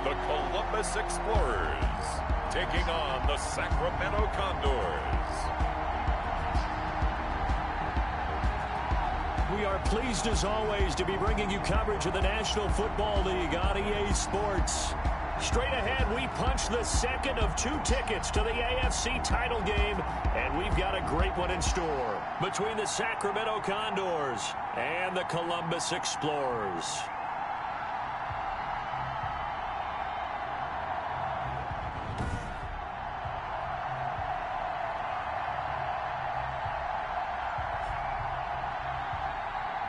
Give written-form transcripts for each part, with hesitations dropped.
the Columbus Explorers taking on the Sacramento Condors. We are pleased as always to be bringing you coverage of the National Football League on EA Sports. Straight ahead, we punch the second of 2 tickets to the AFC title game, and we've got a great one in store between the Sacramento Condors and the Columbus Explorers.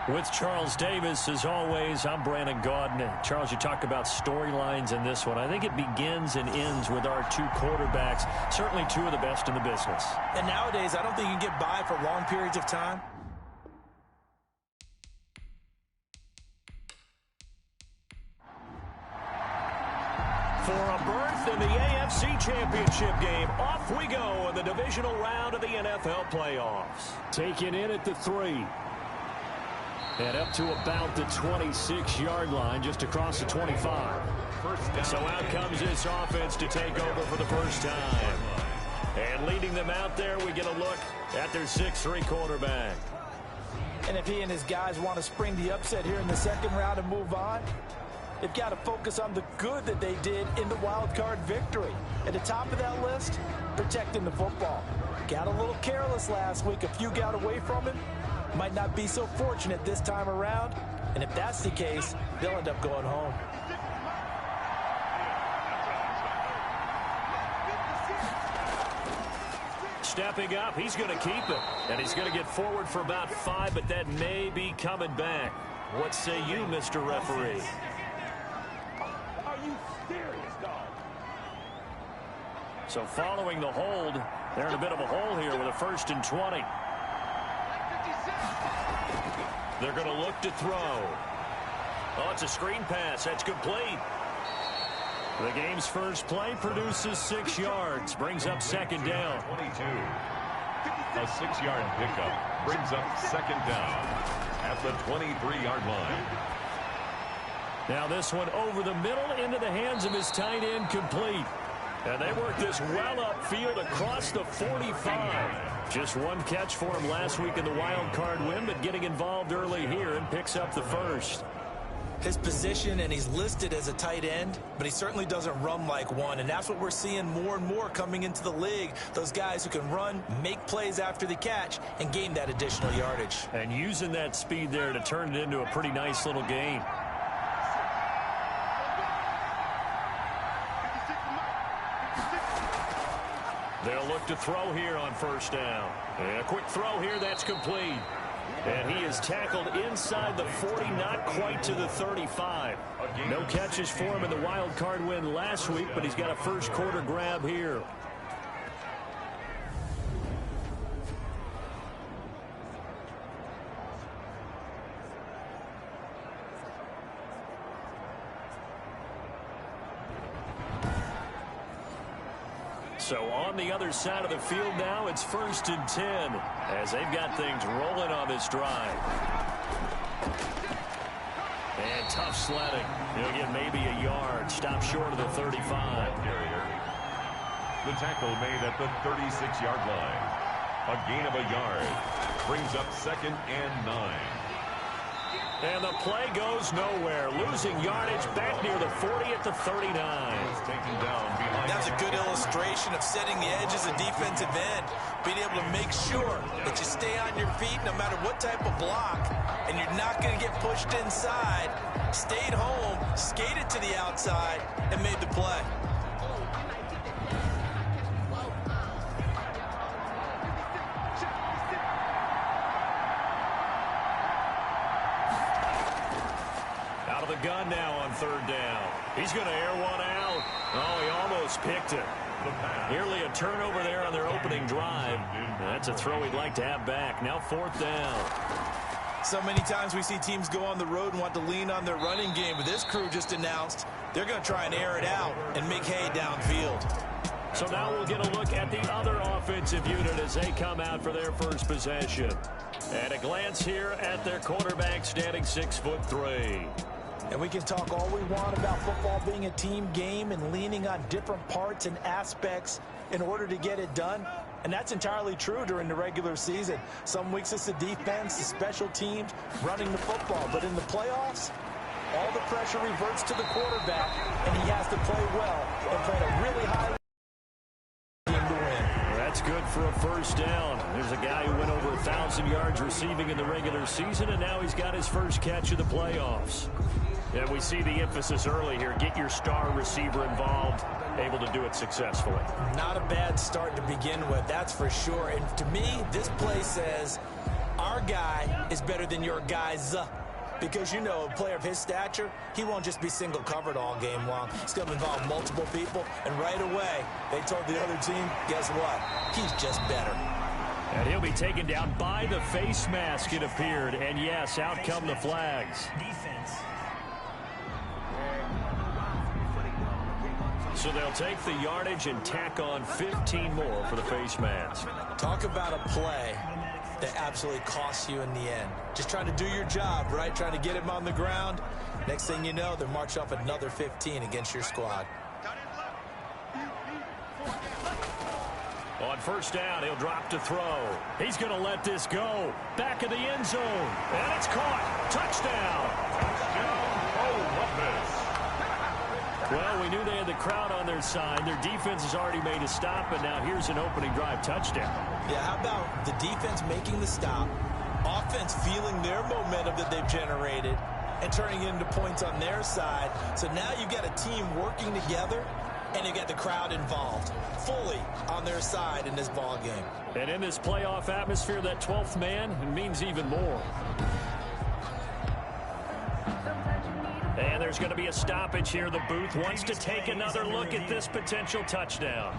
With Charles Davis, as always, I'm Brandon Gaudin. Charles, you talk about storylines in this one. I think it begins and ends with our 2 quarterbacks, certainly 2 of the best in the business. And nowadays, I don't think you can get by for long periods of time. For a berth in the AFC Championship game, off we go in the divisional round of the NFL playoffs. Taken in at the 3. And up to about the 26-yard line, just across the 25. So out comes this offense to take over for the first time. And leading them out there, we get a look at their 6'3" quarterback. And if he and his guys want to spring the upset here in the second round and move on, they've got to focus on the good that they did in the wild card victory. At the top of that list, protecting the football. Got a little careless last week. A few got away from him. Might not be so fortunate this time around, and if that's the case, they'll end up going home. Stepping up, he's going to keep it, and he's going to get forward for about 5, but that may be coming back. What say you, Mr. Referee? Are you serious, dog? So following the hold, they're in a bit of a hole here with a 1st and 20. They're going to look to throw. Oh, it's a screen pass. That's complete. The game's first play produces 6 yards. Brings up 2nd down. 22. A 6-yard pickup brings up 2nd down at the 23-yard line. Now this one over the middle into the hands of his tight end, complete. And they work this well upfield across the 45. Just 1 catch for him last week in the wild card win, but getting involved early here and picks up the 1st. His position, and he's listed as a tight end, but he certainly doesn't run like one, and that's what we're seeing more and more coming into the league. Those guys who can run, make plays after the catch, and gain that additional yardage. And using that speed there to turn it into a pretty nice little gain. They'll look to throw here on 1st down. And a quick throw here, that's complete. And he is tackled inside the 40, not quite to the 35. No catches for him in the wild card win last week, but he's got a 1st quarter grab here. So on the other side of the field now, it's 1st and 10 as they've got things rolling on this drive. And tough sledding. He'll get maybe a yard. Stop short of the 35. The tackle made at the 36-yard line. A gain of a yard. Brings up 2nd and 9. And the play goes nowhere. Losing yardage back near the 40 at the 39. Taken down behind. That's a good illustration of setting the edge as a defensive end. Being able to make sure that you stay on your feet no matter what type of block, and you're not going to get pushed inside. Stayed home, skated to the outside, and made the play. Gun now on 3rd down. He's going to air one out. Oh, he almost picked it. Nearly a turnover there on their opening drive. That's a throw he'd like to have back. Now 4th down. So many times we see teams go on the road and want to lean on their running game, but this crew just announced they're going to try and air it out and make hay downfield. So now we'll get a look at the other offensive unit as they come out for their first possession. At a glance here at their quarterback, standing 6'3". And we can talk all we want about football being a team game and leaning on different parts and aspects in order to get it done. And that's entirely true during the regular season. Some weeks it's the defense, the special teams, running the football. But in the playoffs, all the pressure reverts to the quarterback, and he has to play well and play at a really high level to win. That's good for a first down. There's a guy who went over 1,000 yards receiving in the regular season, and now he's got his first catch of the playoffs. And we see the emphasis early here. Get your star receiver involved, able to do it successfully. Not a bad start to begin with, that's for sure. And to me, this play says our guy is better than your guys. Because, you know, a player of his stature, he won't just be single covered all game long. It's going to involve multiple people. And right away, they told the other team, guess what? He's just better. And he'll be taken down by the face mask, it appeared. And, yes, out come the flags. Defense. So they'll take the yardage and tack on 15 more for the face mask. Talk about a play that absolutely costs you in the end. Just trying to do your job, right? Trying to get him on the ground. Next thing you know, they're marching off another 15 against your squad. On first down, he'll drop to throw. He's going to let this go. Back of the end zone. And it's caught. Touchdown. Well, we knew they had the crowd on their side. Their defense has already made a stop, and now here's an opening drive touchdown. Yeah, how about the defense making the stop, offense feeling their momentum that they've generated, and turning it into points on their side. So now you've got a team working together, and you got the crowd involved, fully on their side in this ball game. And in this playoff atmosphere, that 12th man, it means even more. And there's going to be a stoppage here. The booth wants to take another look at this potential touchdown.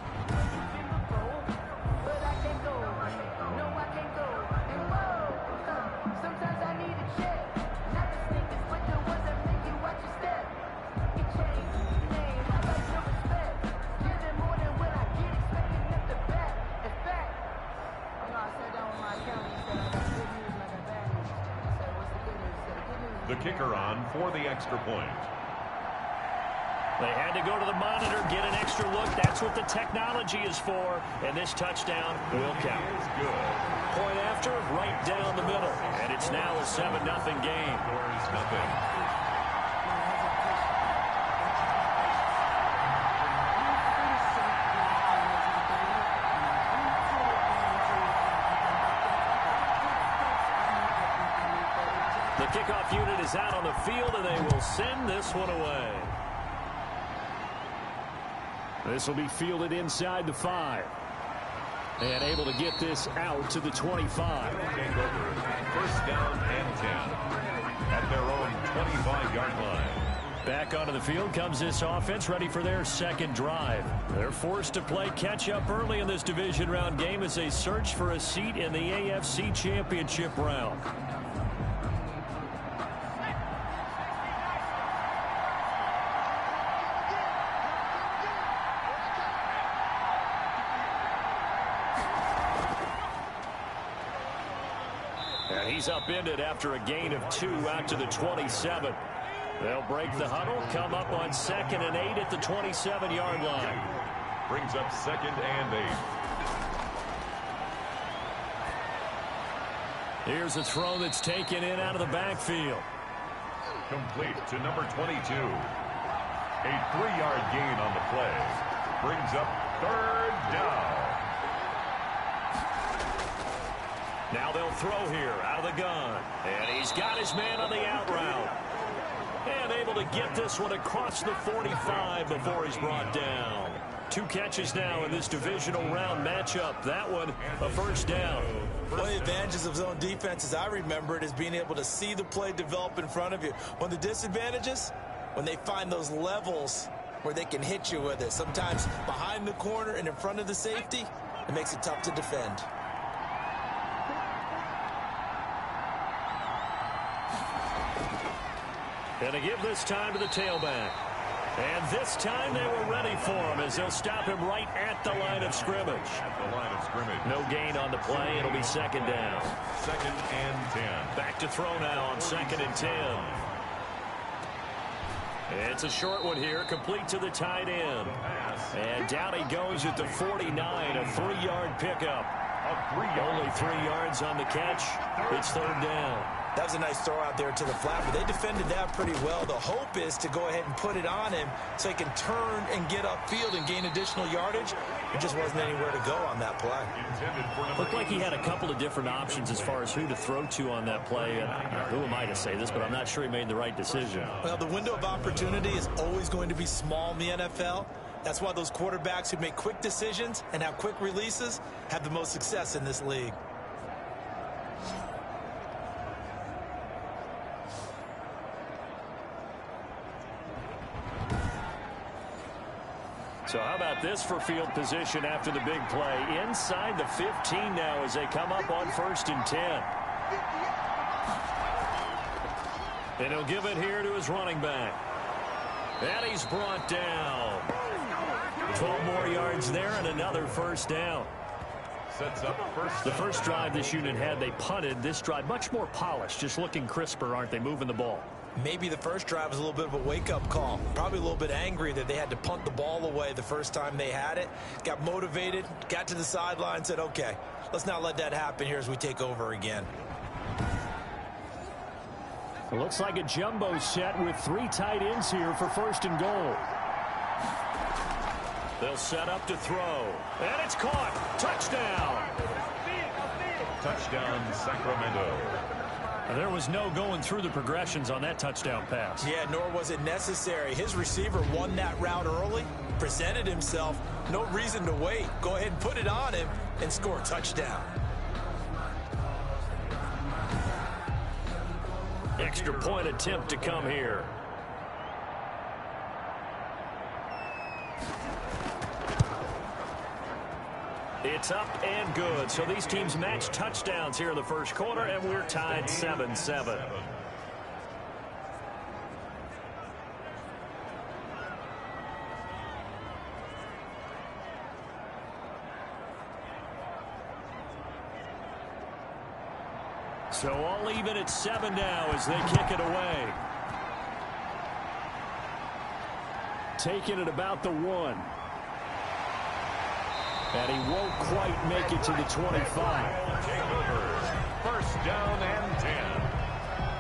The kicker on for the extra point. They had to go to the monitor, get an extra look. That's what the technology is for. And this touchdown will count. Good. Point after, right down the middle. And it's now a 7-0 game. Scores nothing. The kickoff unit is out on the field, and they will send this one away. This will be fielded inside the 5. And able to get this out to the 25. First down and 10 at their own 25-yard line. Back onto the field comes this offense, ready for their second drive. They're forced to play catch-up early in this division round game as they search for a seat in the AFC Championship round. And he's upended after a gain of 2 out to the 27. They'll break the huddle, come up on 2nd and 8 at the 27-yard line. Brings up 2nd and 8. Here's a throw that's taken in out of the backfield. Complete to number 22. A 3-yard gain on the play. Brings up 3rd down. Now they'll throw here out of the gun. And he's got his man on the out route. And able to get this one across the 45 before he's brought down. 2 catches now in this divisional round matchup. That one, a first down. One of the advantages of zone defense, as I remember it, is being able to see the play develop in front of you. One of the disadvantages, when they find those levels where they can hit you with it. Sometimes behind the corner and in front of the safety, it makes it tough to defend. And to give this time to the tailback. And this time they were ready for him as they'll stop him right at the line of scrimmage. At the line of scrimmage. No gain on the play. It'll be 2nd down. 2nd and 10. Back to throw now on 2nd and 10. It's a short one here, complete to the tight end. And down he goes at the 49, a 3-yard pickup. Only 3 yards on the catch. It's third down. That was a nice throw out there to the flat, but they defended that pretty well. The hope is to go ahead and put it on him so he can turn and get upfield and gain additional yardage. There just wasn't anywhere to go on that play. Looked like he had a couple of different options as far as who to throw to on that play. And who am I to say this, but I'm not sure he made the right decision. Well, the window of opportunity is always going to be small in the NFL. That's why those quarterbacks who make quick decisions and have quick releases have the most success in this league. So how about this for field position after the big play? Inside the 15 now as they come up on 1st and 10. And he'll give it here to his running back. And he's brought down. 12 more yards there and another first down. Sets up the first drive this unit had, they punted. This drive much more polished, just looking crisper, aren't they, moving the ball? Maybe the first drive was a little bit of a wake-up call. Probably a little bit angry that they had to punt the ball away the first time they had it. Got motivated, got to the sideline, said, okay, let's not let that happen here as we take over again. It looks like a jumbo set with 3 tight ends here for 1st and goal. They'll set up to throw. And it's caught. Touchdown. Touchdown, Sacramento. There was no going through the progressions on that touchdown pass. Yeah, nor was it necessary. His receiver won that route early, presented himself. No reason to wait. Go ahead and put it on him and score a touchdown. Extra point attempt to come here. It's up and good. So these teams match touchdowns here in the first quarter, and we're tied 7-7. So all even at 7 now as they kick it away. Taking it about the 1. And he won't quite make it to the 25. First down and 10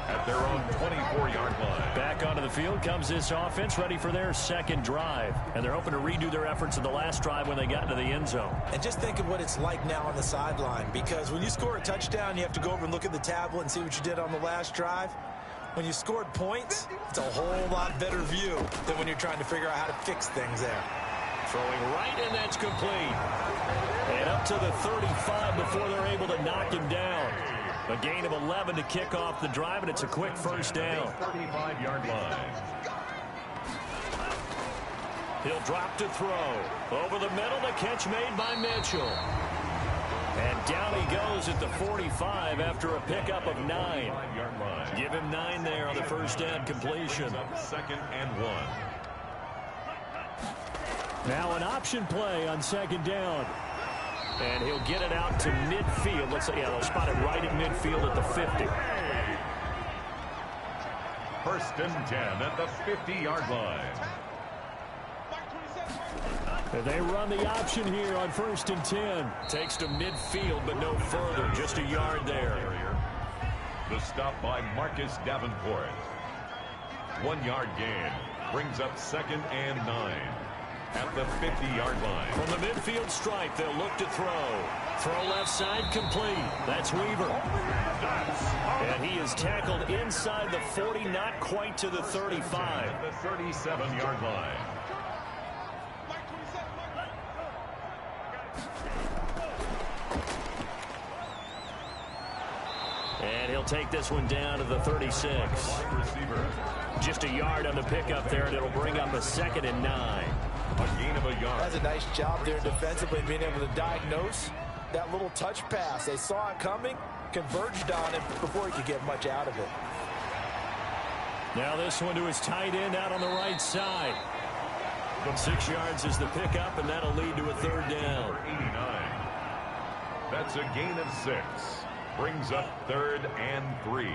at their own 24-yard line. Back onto the field comes this offense, ready for their second drive. And they're hoping to redo their efforts in the last drive when they got into the end zone. And just think of what it's like now on the sideline, because when you score a touchdown, you have to go over and look at the tablet and see what you did on the last drive. When you scored points, it's a whole lot better view than when you're trying to figure out how to fix things there. Throwing right, and that's complete. And up to the 35 before they're able to knock him down. A gain of 11 to kick off the drive, and it's a quick first down. 35-yard line. He'll drop to throw. Over the middle, the catch made by Mitchell. And down he goes at the 45 after a pickup of 9. Give him 9 there on the first down completion. Second and 1. Now an option play on second down. And he'll get it out to midfield. Let's say, yeah, they'll spot it right at midfield at the 50. First and 10 at the 50-yard line. They run the option here on first and 10. Takes to midfield, but no further. Just a yard there. The stop by Marcus Davenport. 1-yard gain. Brings up second and 9. At the 50-yard line. From the midfield stripe, they'll look to throw. Throw left side complete. That's Weaver. And he is tackled inside the 40, not quite to the 35. The 37-yard line. And he'll take this one down to the 36. Receiver. Just a yard on the pickup there, and it'll bring up a second and 9. A gain of a yard. That's a nice job there defensively, being able to diagnose that little touch pass. They saw it coming, converged on it before he could get much out of it. Now this one to his tight end out on the right side. 6 yards is the pickup, and that'll lead to a third down. 89. That's a gain of 6. Brings up third and 3.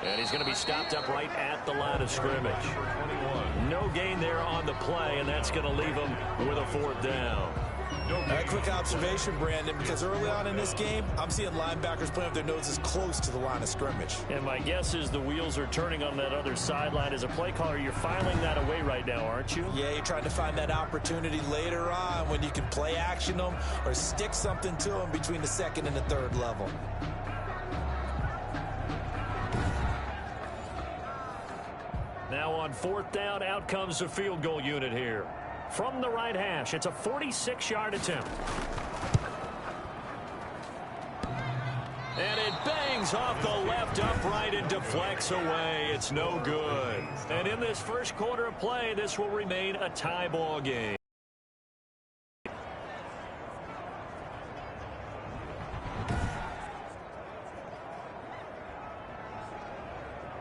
And he's going to be stopped up right at the line of scrimmage. No gain there on the play, and that's going to leave him with a 4th down. A quick observation, Brandon, because early on in this game, I'm seeing linebackers playing with their noses close to the line of scrimmage. And my guess is the wheels are turning on that other sideline. As a play caller, you're filing that away right now, aren't you? Yeah, you're trying to find that opportunity later on when you can play action them or stick something to them between the 2nd and the 3rd level. Now on 4th down, out comes the field goal unit here. From the right hash, it's a 46-yard attempt. And it bangs off the left upright and deflects away. It's no good. And in this first quarter of play, this will remain a tie ball game.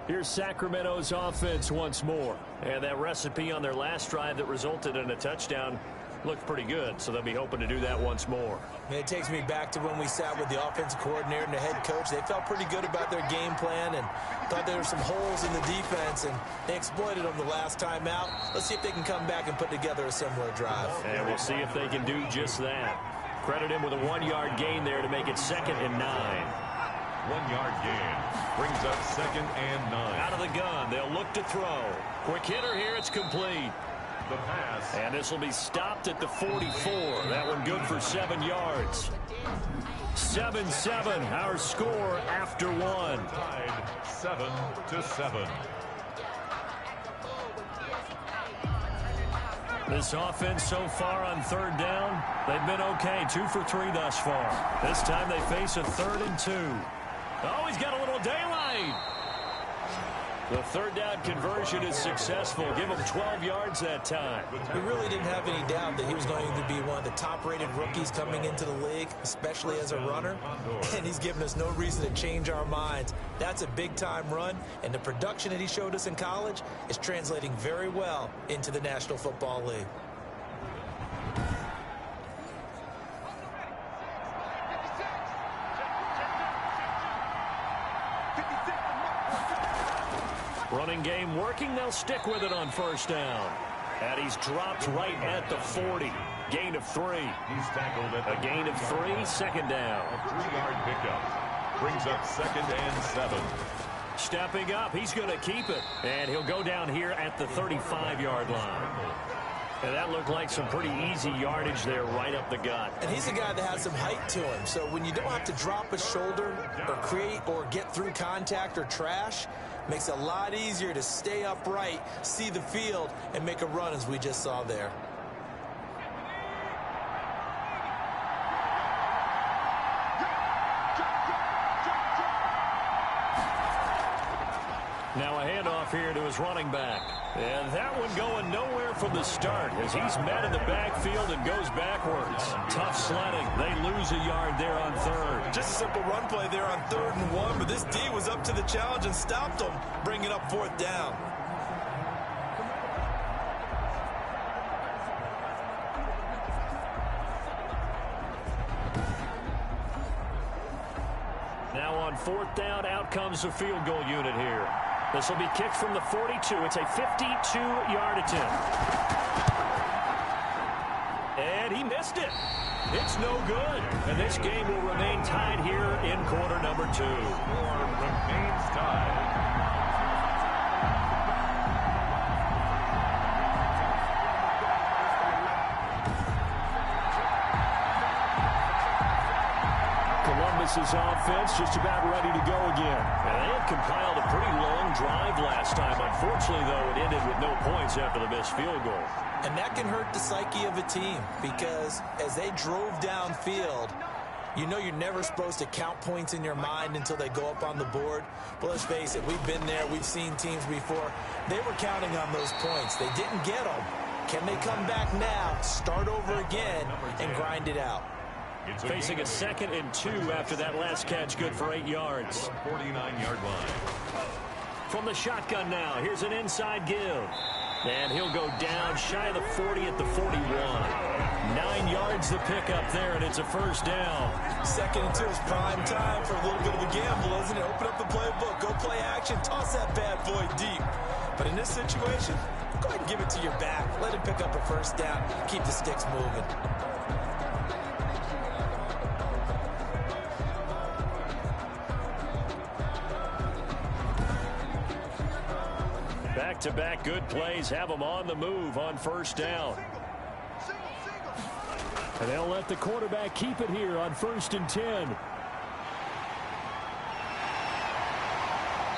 Here's Sacramento's offense once more. And that recipe on their last drive that resulted in a touchdown looked pretty good, so they'll be hoping to do that once more. It takes me back to when we sat with the offensive coordinator and the head coach. They felt pretty good about their game plan and thought there were some holes in the defense, and they exploited them the last time out. Let's see if they can come back and put together a similar drive. And we'll see if they can do just that. Credit him with a 1-yard gain there to make it 2nd and 9. 1-yard gain brings up 2nd and 9. Out of the gun, they'll look to throw. Quick hitter here, it's complete. The pass. And this will be stopped at the 44. That one good for 7 yards. 7-7, our score after 1. Tied 7-7. This offense so far on 3rd down, they've been okay. 2 for 3 thus far. This time they face a 3rd and 2. Oh, he's got a little daylight. The 3rd down conversion is successful. Give him 12 yards that time. We really didn't have any doubt that he was going to be one of the top-rated rookies coming into the league, especially as a runner. And he's given us no reason to change our minds. That's a big-time run, and the production that he showed us in college is translating very well into the National Football League. Running game working. They'll stick with it on 1st down. And he's dropped right at the 40. Gain of 3. He's tackled at a gain of 3, 2nd down. A 3-yard pickup brings up 2nd and 7. Stepping up, he's going to keep it. And he'll go down here at the 35-yard line. And that looked like some pretty easy yardage there right up the gut. And he's a guy that has some height to him. So when you don't have to drop a shoulder or create or get through contact or trash, makes it a lot easier to stay upright, see the field, and make a run as we just saw there. Now a handoff here to his running back. And that one going nowhere from the start as he's met in the backfield and goes backwards. Tough sledding. They lose a yard there on 3rd. Just a simple run play there on 3rd and 1, but this D was up to the challenge and stopped them, bringing up 4th down. Now on 4th down, out comes the field goal unit here. This will be kicked from the 42. It's a 52-yard attempt. And he missed it. It's no good. And this game will remain tied here in quarter number 2. Score remains tied. Columbus's offense just about ready to go again. And they had compiled a pretty long drive last time. Unfortunately, though, it ended with no points after the missed field goal. And that can hurt the psyche of a team because as they drove downfield, you know you're never supposed to count points in your mind until they go up on the board. But let's face it, we've been there. We've seen teams before. They were counting on those points. They didn't get them. Can they come back now, start over again, and grind it out? Facing a 2nd and 2 after that last catch, good for 8 yards. 49-yard line. From the shotgun now, here's an inside give. And he'll go down shy of the 40 at the 41. 9 yards to pick up there, and it's a first down. 2nd and 2 is prime time for a little bit of a gamble, isn't it? Open up the playbook, go play action, toss that bad boy deep. But in this situation, go ahead and give it to your back. Let him pick up a first down. Keep the sticks moving. Back-to-back good plays have them on the move on first down. And they'll let the quarterback keep it here on 1st and 10.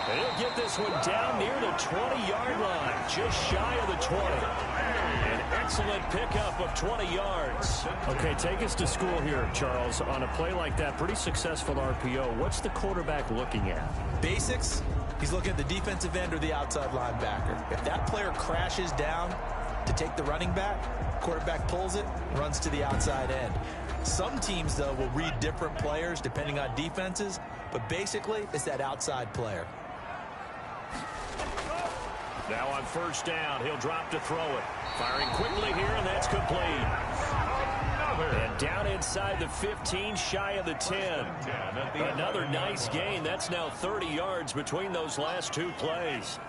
He'll get this one down near the 20-yard line, just shy of the 20. An excellent pickup of 20 yards. Okay, take us to school here, Charles. On a play like that, pretty successful RPO. What's the quarterback looking at? Basics. He's looking at the defensive end or the outside linebacker. If that player crashes down to take the running back, quarterback pulls it, runs to the outside end. Some teams, though, will read different players depending on defenses, but basically it's that outside player. Now on first down, he'll drop to throw it. Firing quickly here, and that's complete. And down inside the 15, shy of the 10. Another nice gain. That's now 30 yards between those last 2 plays.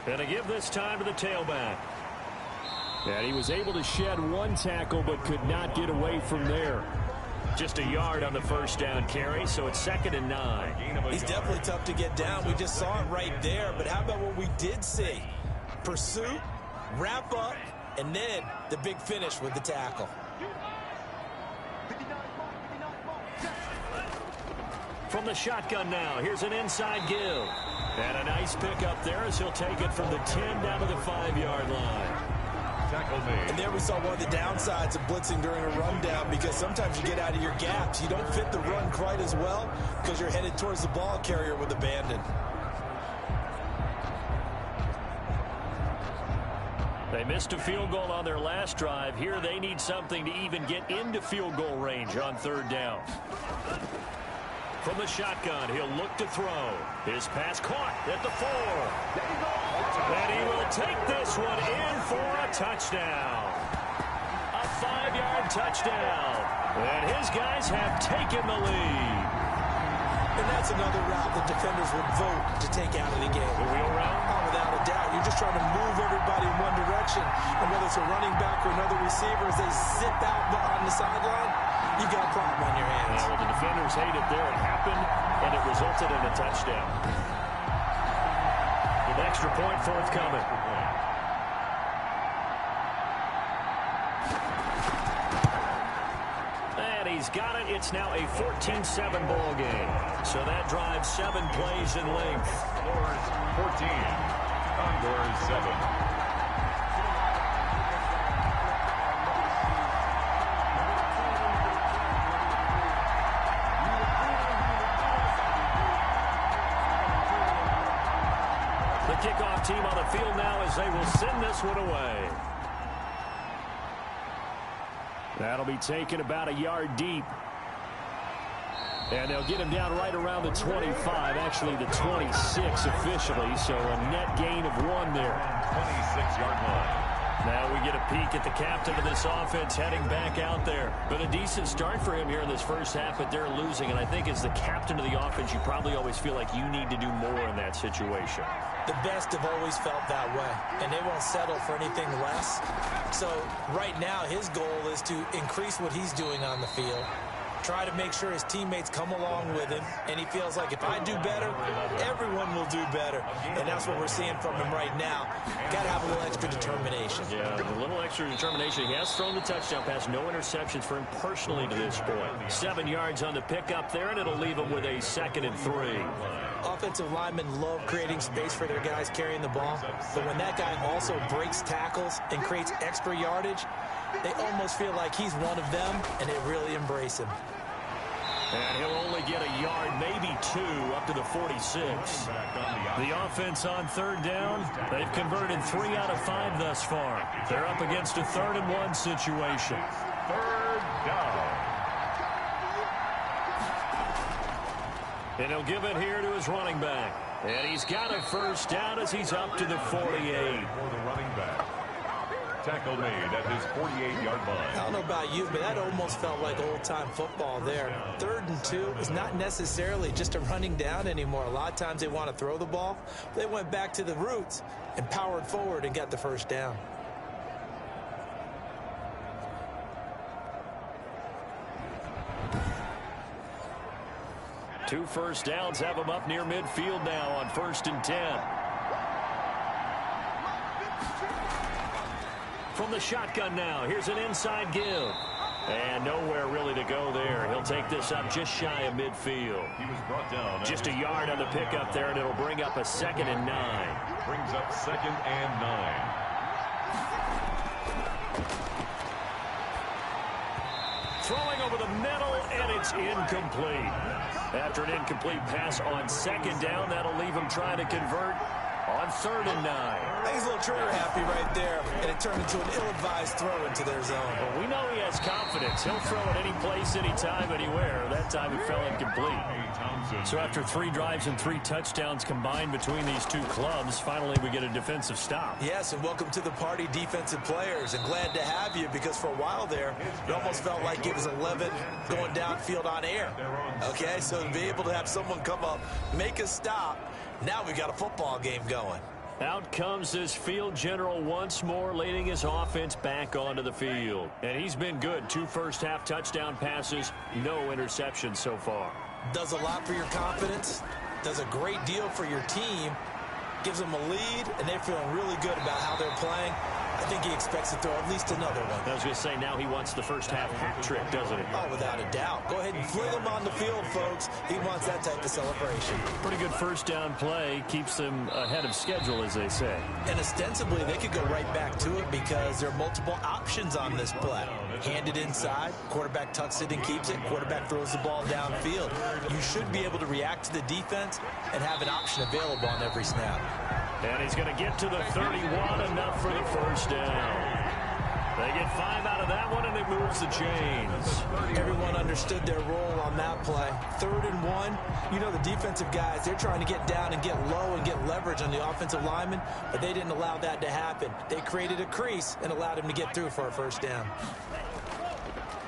And a give this time to the tailback. And he was able to shed 1 tackle, but could not get away from there. Just a yard on the first down carry, so it's 2nd and 9. He's definitely tough to get down. We just saw it right there, but how about what we did see? Pursuit, wrap up, and then the big finish with the tackle. From the shotgun now, here's an inside give. And a nice pickup there as he'll take it from the 10 down to the 5-yard line. Tackle made. And there we saw one of the downsides of blitzing during a rundown, because sometimes you get out of your gaps. You don't fit the run quite as well because you're headed towards the ball carrier with abandon. They missed a field goal on their last drive. Here they need something to even get into field goal range on 3rd down. From the shotgun, he'll look to throw. His pass caught at the 4. And he will take this one in for a touchdown. A 5-yard touchdown. And his guys have taken the lead. And that's another route that defenders would vote to take out of the game. The wheel route? Oh, without a doubt. You're just trying to move everybody in one direction. And whether it's a running back or another receiver, as they sit out on the sideline, you've got a problem on your hands. Yeah, well, the defenders hate it there. It happened, and it resulted in a touchdown. With extra point forthcoming. And he's got it. It's now a 14-7 ball game. So that drives 7 plays in length. Condors 14. Condors 7. Kickoff team on the field now as they will send this one away. That'll be taken about a yard deep. And they'll get him down right around the 25, actually the 26 officially, so a net gain of 1 there. 26-yard line. Now we get a peek at the captain of this offense heading back out there. Been a decent start for him here in this first half, but they're losing. And I think as the captain of the offense, you probably always feel like you need to do more in that situation. The best have always felt that way, and they won't settle for anything less. So right now his goal is to increase what he's doing on the field, try to make sure his teammates come along with him, and he feels like if I do better, everyone will do better. And that's what we're seeing from him right now. Got to have a little extra determination. Yeah, a little extra determination. He has thrown the touchdown pass, no interceptions for him personally to this point. 7 yards on the pickup there, and it'll leave him with a 2nd and 3. Offensive linemen love creating space for their guys carrying the ball, but when that guy also breaks tackles and creates extra yardage, they almost feel like he's one of them, and they really embrace him. And he'll only get a yard, maybe 2, up to the 46. The offense on 3rd down, they've converted 3 out of 5 thus far. They're up against a 3rd and 1 situation. 3rd down. And he'll give it here to his running back. And he's got a first down as he's up to the 48. For the running back. Tackle made at his 48-yard line. I don't know about you, but that almost felt like old-time football there. 3rd and 2 is not necessarily just a running down anymore. A lot of times they want to throw the ball. They went back to the roots and powered forward and got the first down. Two first downs have him up near midfield now on 1st and 10. From the shotgun now, here's an inside give. And nowhere really to go there. He'll take this up just shy of midfield. He was brought down. Just a yard on the pickup there, and it'll bring up a 2nd and 9. Brings up 2nd and 9. Throwing over the middle, and it's incomplete. After an incomplete pass on 2nd down, that'll leave him trying to convert on 3rd and 9. I think he's a little trigger happy right there, and it turned into an ill-advised throw into their zone. Well, we know he has confidence. He'll throw it any place, anytime, anywhere. That time it fell incomplete. So after 3 drives and 3 touchdowns combined between these two clubs, finally we get a defensive stop. Yes, and welcome to the party, defensive players, and glad to have you, because for a while there, it almost felt like it was 11 going downfield on air. Okay, so to be able to have someone come up, make a stop, now we got a football game going. Out comes this field general once more, leading his offense back onto the field. And he's been good. 2 first-half touchdown passes, no interceptions so far. Does a lot for your confidence, does a great deal for your team, gives them a lead, and they're feeling really good about how they're playing. I think he expects to throw at least another one. I was going to say, now he wants the first-half hat trick, doesn't he? Oh, without a doubt. Go ahead and fling him on the field, folks. He wants that type of celebration. Pretty good first-down play. Keeps them ahead of schedule, as they say. And ostensibly, they could go right back to it because there are multiple options on this play. Hand it inside, quarterback tucks it and keeps it, quarterback throws the ball downfield. You should be able to react to the defense and have an option available on every snap. And he's going to get to the 31, enough for the first down. They get 5 out of that one, and it moves the chains. Everyone understood their role on that play. 3rd and 1, you know the defensive guys, they're trying to get down and get low and get leverage on the offensive lineman, but they didn't allow that to happen. They created a crease and allowed him to get through for a first down.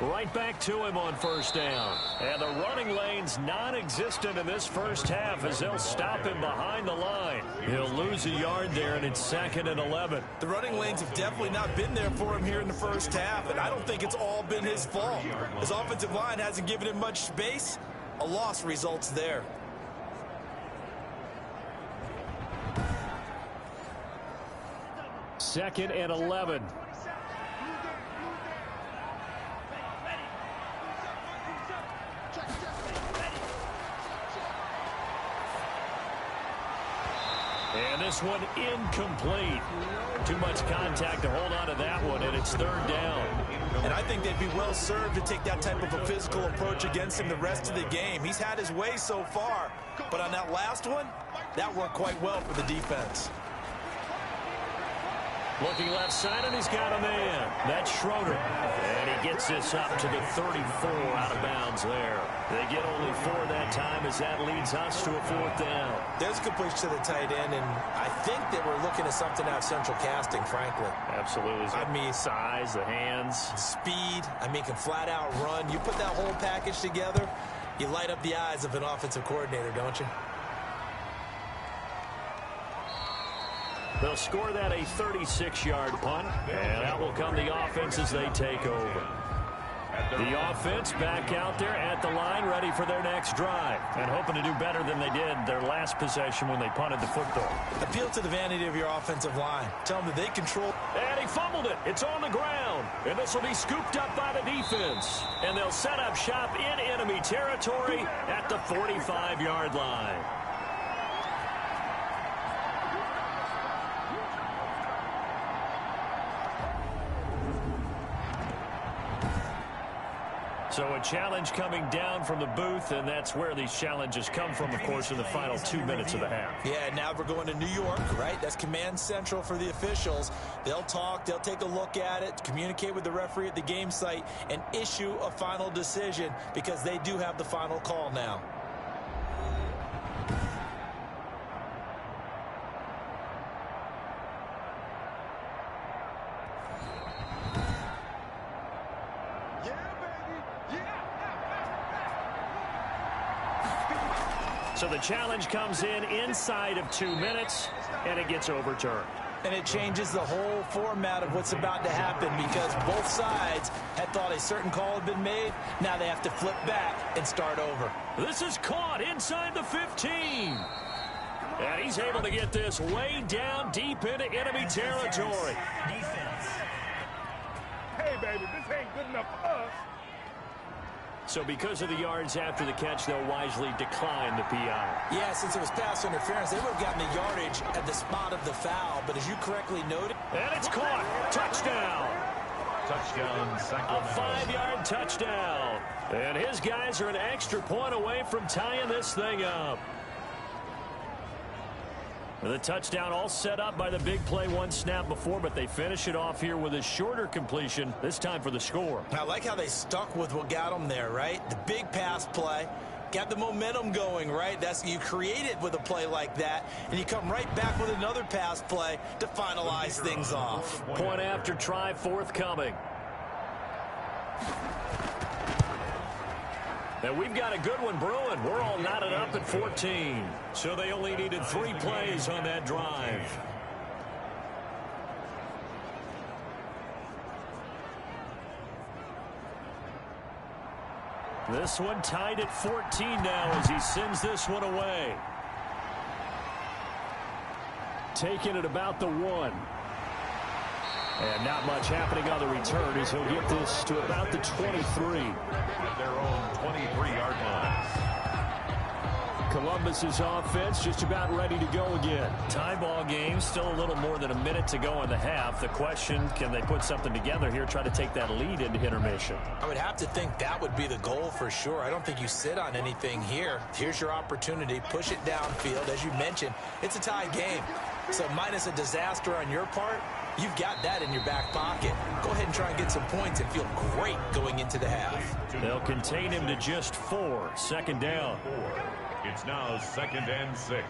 Right back to him on first down. And the running lane's non-existent in this first half as they'll stop him behind the line. He'll lose a yard there, and it's 2nd and 11. The running lanes have definitely not been there for him here in the first half, and I don't think it's all been his fault. His offensive line hasn't given him much space. A loss results there. Second and 11. And this one incomplete. Too much contact to hold on to that one, and it's 3rd down. And I think they'd be well served to take that type of a physical approach against him the rest of the game. He's had his way so far, but on that last one, that worked quite well for the defense. Looking left side, and he's got a man. That's Schroeder. And he gets this up to the 34 out of bounds there. They get only 4 that time as that leads us to a 4th down. There's a good push to the tight end, and I think that we're looking at something out of central casting, frankly. Absolutely. I mean, size, the hands. Speed, I mean, can flat out run. You put that whole package together, you light up the eyes of an offensive coordinator, don't you? They'll score that a 36-yard punt, and out will come the offense as they take over. The offense back out there at the line, ready for their next drive, and hoping to do better than they did their last possession when they punted the football. Appeal to the vanity of your offensive line. Tell them that they control. And he fumbled it. It's on the ground, and this will be scooped up by the defense. And they'll set up shop in enemy territory at the 45-yard line. So a challenge coming down from the booth, and that's where these challenges come from, of course, in the final 2 minutes of the half. Yeah, now we're going to New York, right? That's command central for the officials. They'll talk, they'll take a look at it, communicate with the referee at the game site, and issue a final decision because they do have the final call now. So the challenge comes in inside of 2 minutes, and it gets overturned. And it changes the whole format of what's about to happen because both sides had thought a certain call had been made. Now they have to flip back and start over. This is caught inside the 15. And he's able to get this way down deep into enemy territory. Defense. Hey, baby, this ain't good enough for us. So because of the yards after the catch, they'll wisely decline the PI. Yeah, since it was pass interference, they would have gotten the yardage at the spot of the foul. But as you correctly noted. And it's caught. Touchdown. Touchdown, Sacramento. A 5-yard touchdown. And his guys are an extra point away from tying this thing up. The touchdown all set up by the big play one snap before, but they finish it off here with a shorter completion, this time for the score. I like how they stuck with what got them there, right? The big pass play, got the momentum going, right? You create it with a play like that, and you come right back with another pass play to finalize things off. Point after try forthcoming. And we've got a good one brewing. We're all knotted up at 14. So they only needed 3 plays on that drive. This one tied at 14 now as he sends this one away. Taking it about the 1. And not much happening on the return as he'll get this to about the 23. At their own 23-yard line. Columbus's offense just about ready to go again. Tie ball game, still a little more than a minute to go in the half. The question, can they put something together here, try to take that lead into intermission? I would have to think that would be the goal for sure. I don't think you sit on anything here. Here's your opportunity. Push it downfield. As you mentioned, it's a tie game. So minus a disaster on your part, you've got that in your back pocket. Go ahead and try and get some points and feel great going into the half. They'll contain him to just 4. Second down. It's now 2nd and 6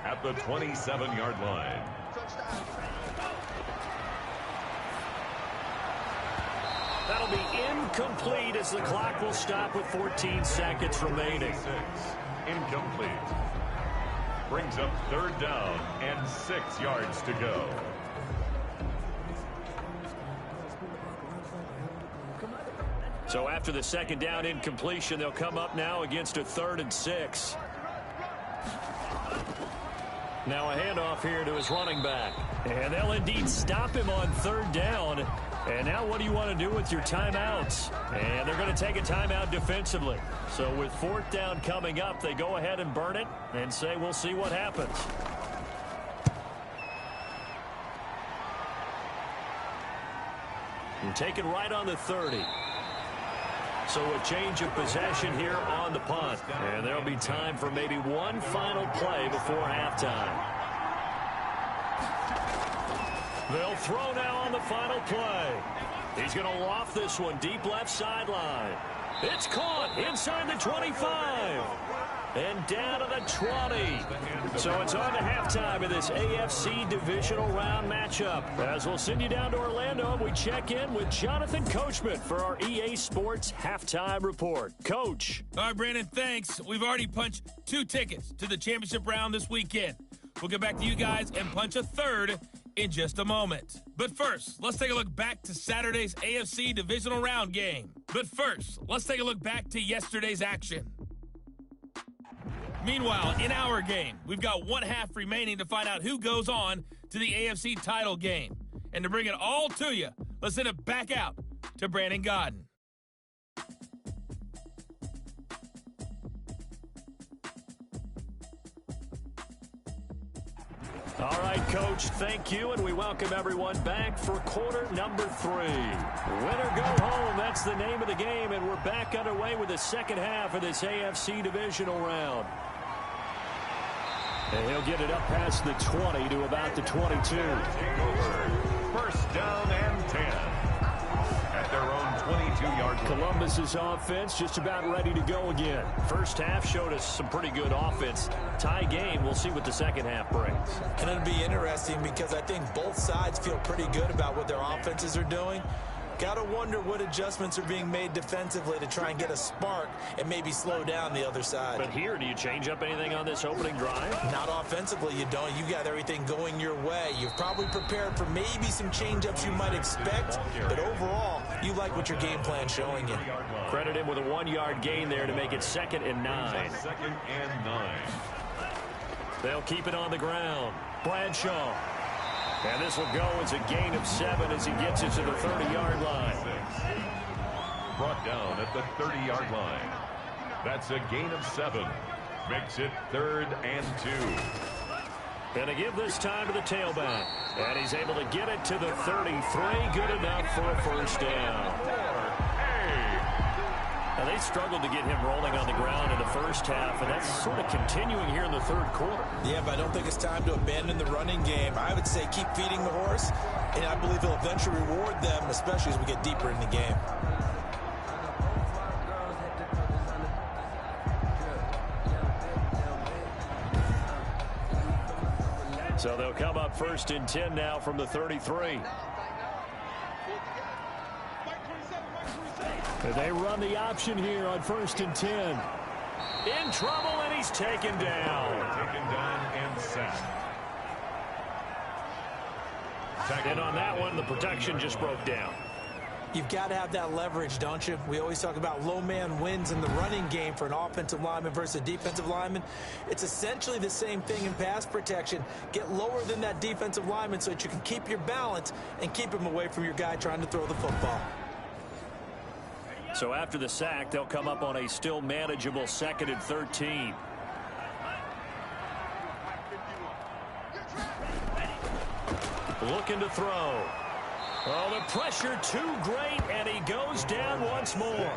at the 27-yard line. That'll be incomplete as the clock will stop with 14 seconds remaining. Incomplete. Brings up 3rd down and 6 yards to go. So after the 2nd down incompletion, they'll come up now against a 3rd and 6. Now a handoff here to his running back. And they'll indeed stop him on 3rd down. And now what do you want to do with your timeouts? And they're going to take a timeout defensively. So with 4th down coming up, they go ahead and burn it and say we'll see what happens. And taken right on the 30. So a change of possession here on the punt. And there'll be time for maybe one final play before halftime. They'll throw now on the final play. He's going to loft this one deep left sideline. It's caught inside the 25. And down to the 20. So it's on to halftime in this AFC Divisional Round matchup. As we'll send you down to Orlando, we check in with Jonathan Coachman for our EA Sports Halftime Report. Coach. All right, Brandon, thanks. We've already punched 2 tickets to the championship round this weekend. We'll get back to you guys and punch a 3rd in just a moment. But first, let's take a look back to Saturday's AFC Divisional Round game. But first, let's take a look back to yesterday's action. Meanwhile, in our game, we've got 1 half remaining to find out who goes on to the AFC title game. And to bring it all to you, let's send it back out to Brandon Godden. All right, Coach, thank you, and we welcome everyone back for quarter number 3. Win or go home, that's the name of the game, and we're back underway with the second half of this AFC Divisional Round. And he'll get it up past the 20 to about the 22. First down and 10 at their own 22-yard line. Columbus's offense just about ready to go again. First half showed us some pretty good offense. Tie game, we'll see what the second half brings. And it'll be interesting because I think both sides feel pretty good about what their offenses are doing. Got to wonder what adjustments are being made defensively to try and get a spark and maybe slow down the other side. But here, do you change up anything on this opening drive? Not offensively, you don't. You got everything going your way. You've probably prepared for maybe some change-ups you might expect, but overall, you like what your game plan's showing you. Credit him with a 1-yard gain there to make it 2nd and 9. 2nd and 9. They'll keep it on the ground. Bradshaw. And this will go as a gain of 7 as he gets it to the 30-yard line. Brought down at the 30-yard line. That's a gain of 7. Makes it 3rd and 2. And to give this time to the tailback. And he's able to get it to the 33. Good enough for a first down. Now, they struggled to get him rolling on the ground in the first half, and that's sort of continuing here in the third quarter. Yeah, but I don't think it's time to abandon the running game. I would say keep feeding the horse, and I believe he'll eventually reward them, especially as we get deeper in the game. So they'll come up 1st and 10 now from the 33. They run the option here on 1st and 10. In trouble, and he's taken down. Taken down and sacked. And on that one, the protection just broke down. You've got to have that leverage, don't you? We always talk about low man wins in the running game for an offensive lineman versus a defensive lineman. It's essentially the same thing in pass protection. Get lower than that defensive lineman so that you can keep your balance and keep him away from your guy trying to throw the football. So after the sack, they'll come up on a still manageable 2nd and 13. Looking to throw. Oh, the pressure too great, and he goes down once more.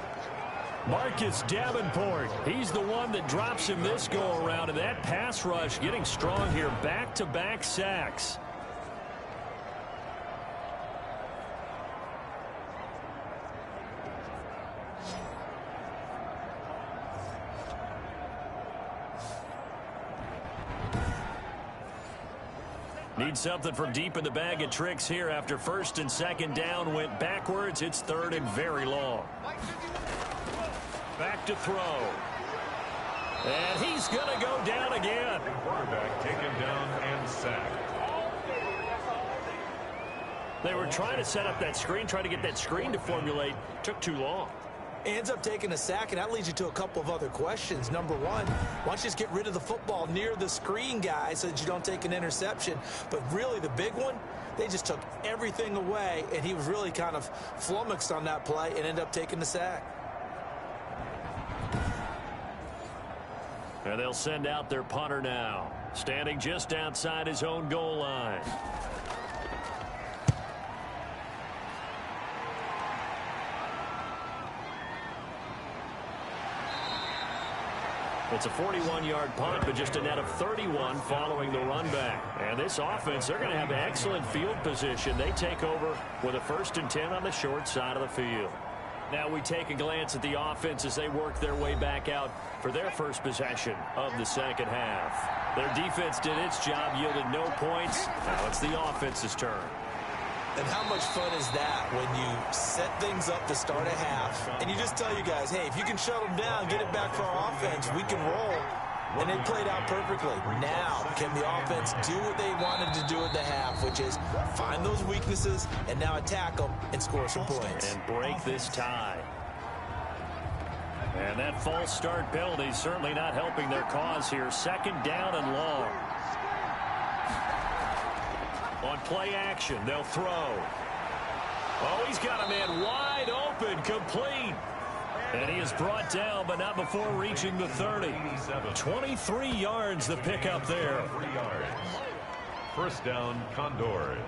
Marcus Davenport, he's the one that drops him this go-around, and that pass rush getting strong here. Back-to-back sacks. Need something from deep in the bag of tricks here after 1st and 2nd down. Went backwards. It's 3rd and very long. Back to throw. And he's going to go down again. Quarterback taken down and sacked. They were trying to set up that screen, trying to get that screen to formulate. Took too long. Ends up taking a sack, and that leads you to a couple of other questions. Number one, why don't you just get rid of the football near the screen guy so that you don't take an interception? But really the big one, they just took everything away, and he was really kind of flummoxed on that play and ended up taking the sack. And they'll send out their punter now, standing just outside his own goal line. It's a 41-yard punt, but just a net of 31 following the run back. And this offense, they're going to have excellent field position. They take over with a 1st and 10 on the short side of the field. Now we take a glance at the offense as they work their way back out for their first possession of the second half. Their defense did its job, yielded no points. Now it's the offense's turn. And how much fun is that when you set things up to start a half and you just tell you guys, hey, if you can shut them down, get it back for our offense, we can roll. And it played out perfectly. Now, can the offense do what they wanted to do at the half, which is find those weaknesses and now attack them and score some points. And break this tie. And that false start penalty certainly not helping their cause here. 2nd down and long. On play action, they'll throw. Oh, he's got a man wide open, complete. And he is brought down, but not before reaching the 30. 23 yards the pickup there. 3 yards. First down, Condors.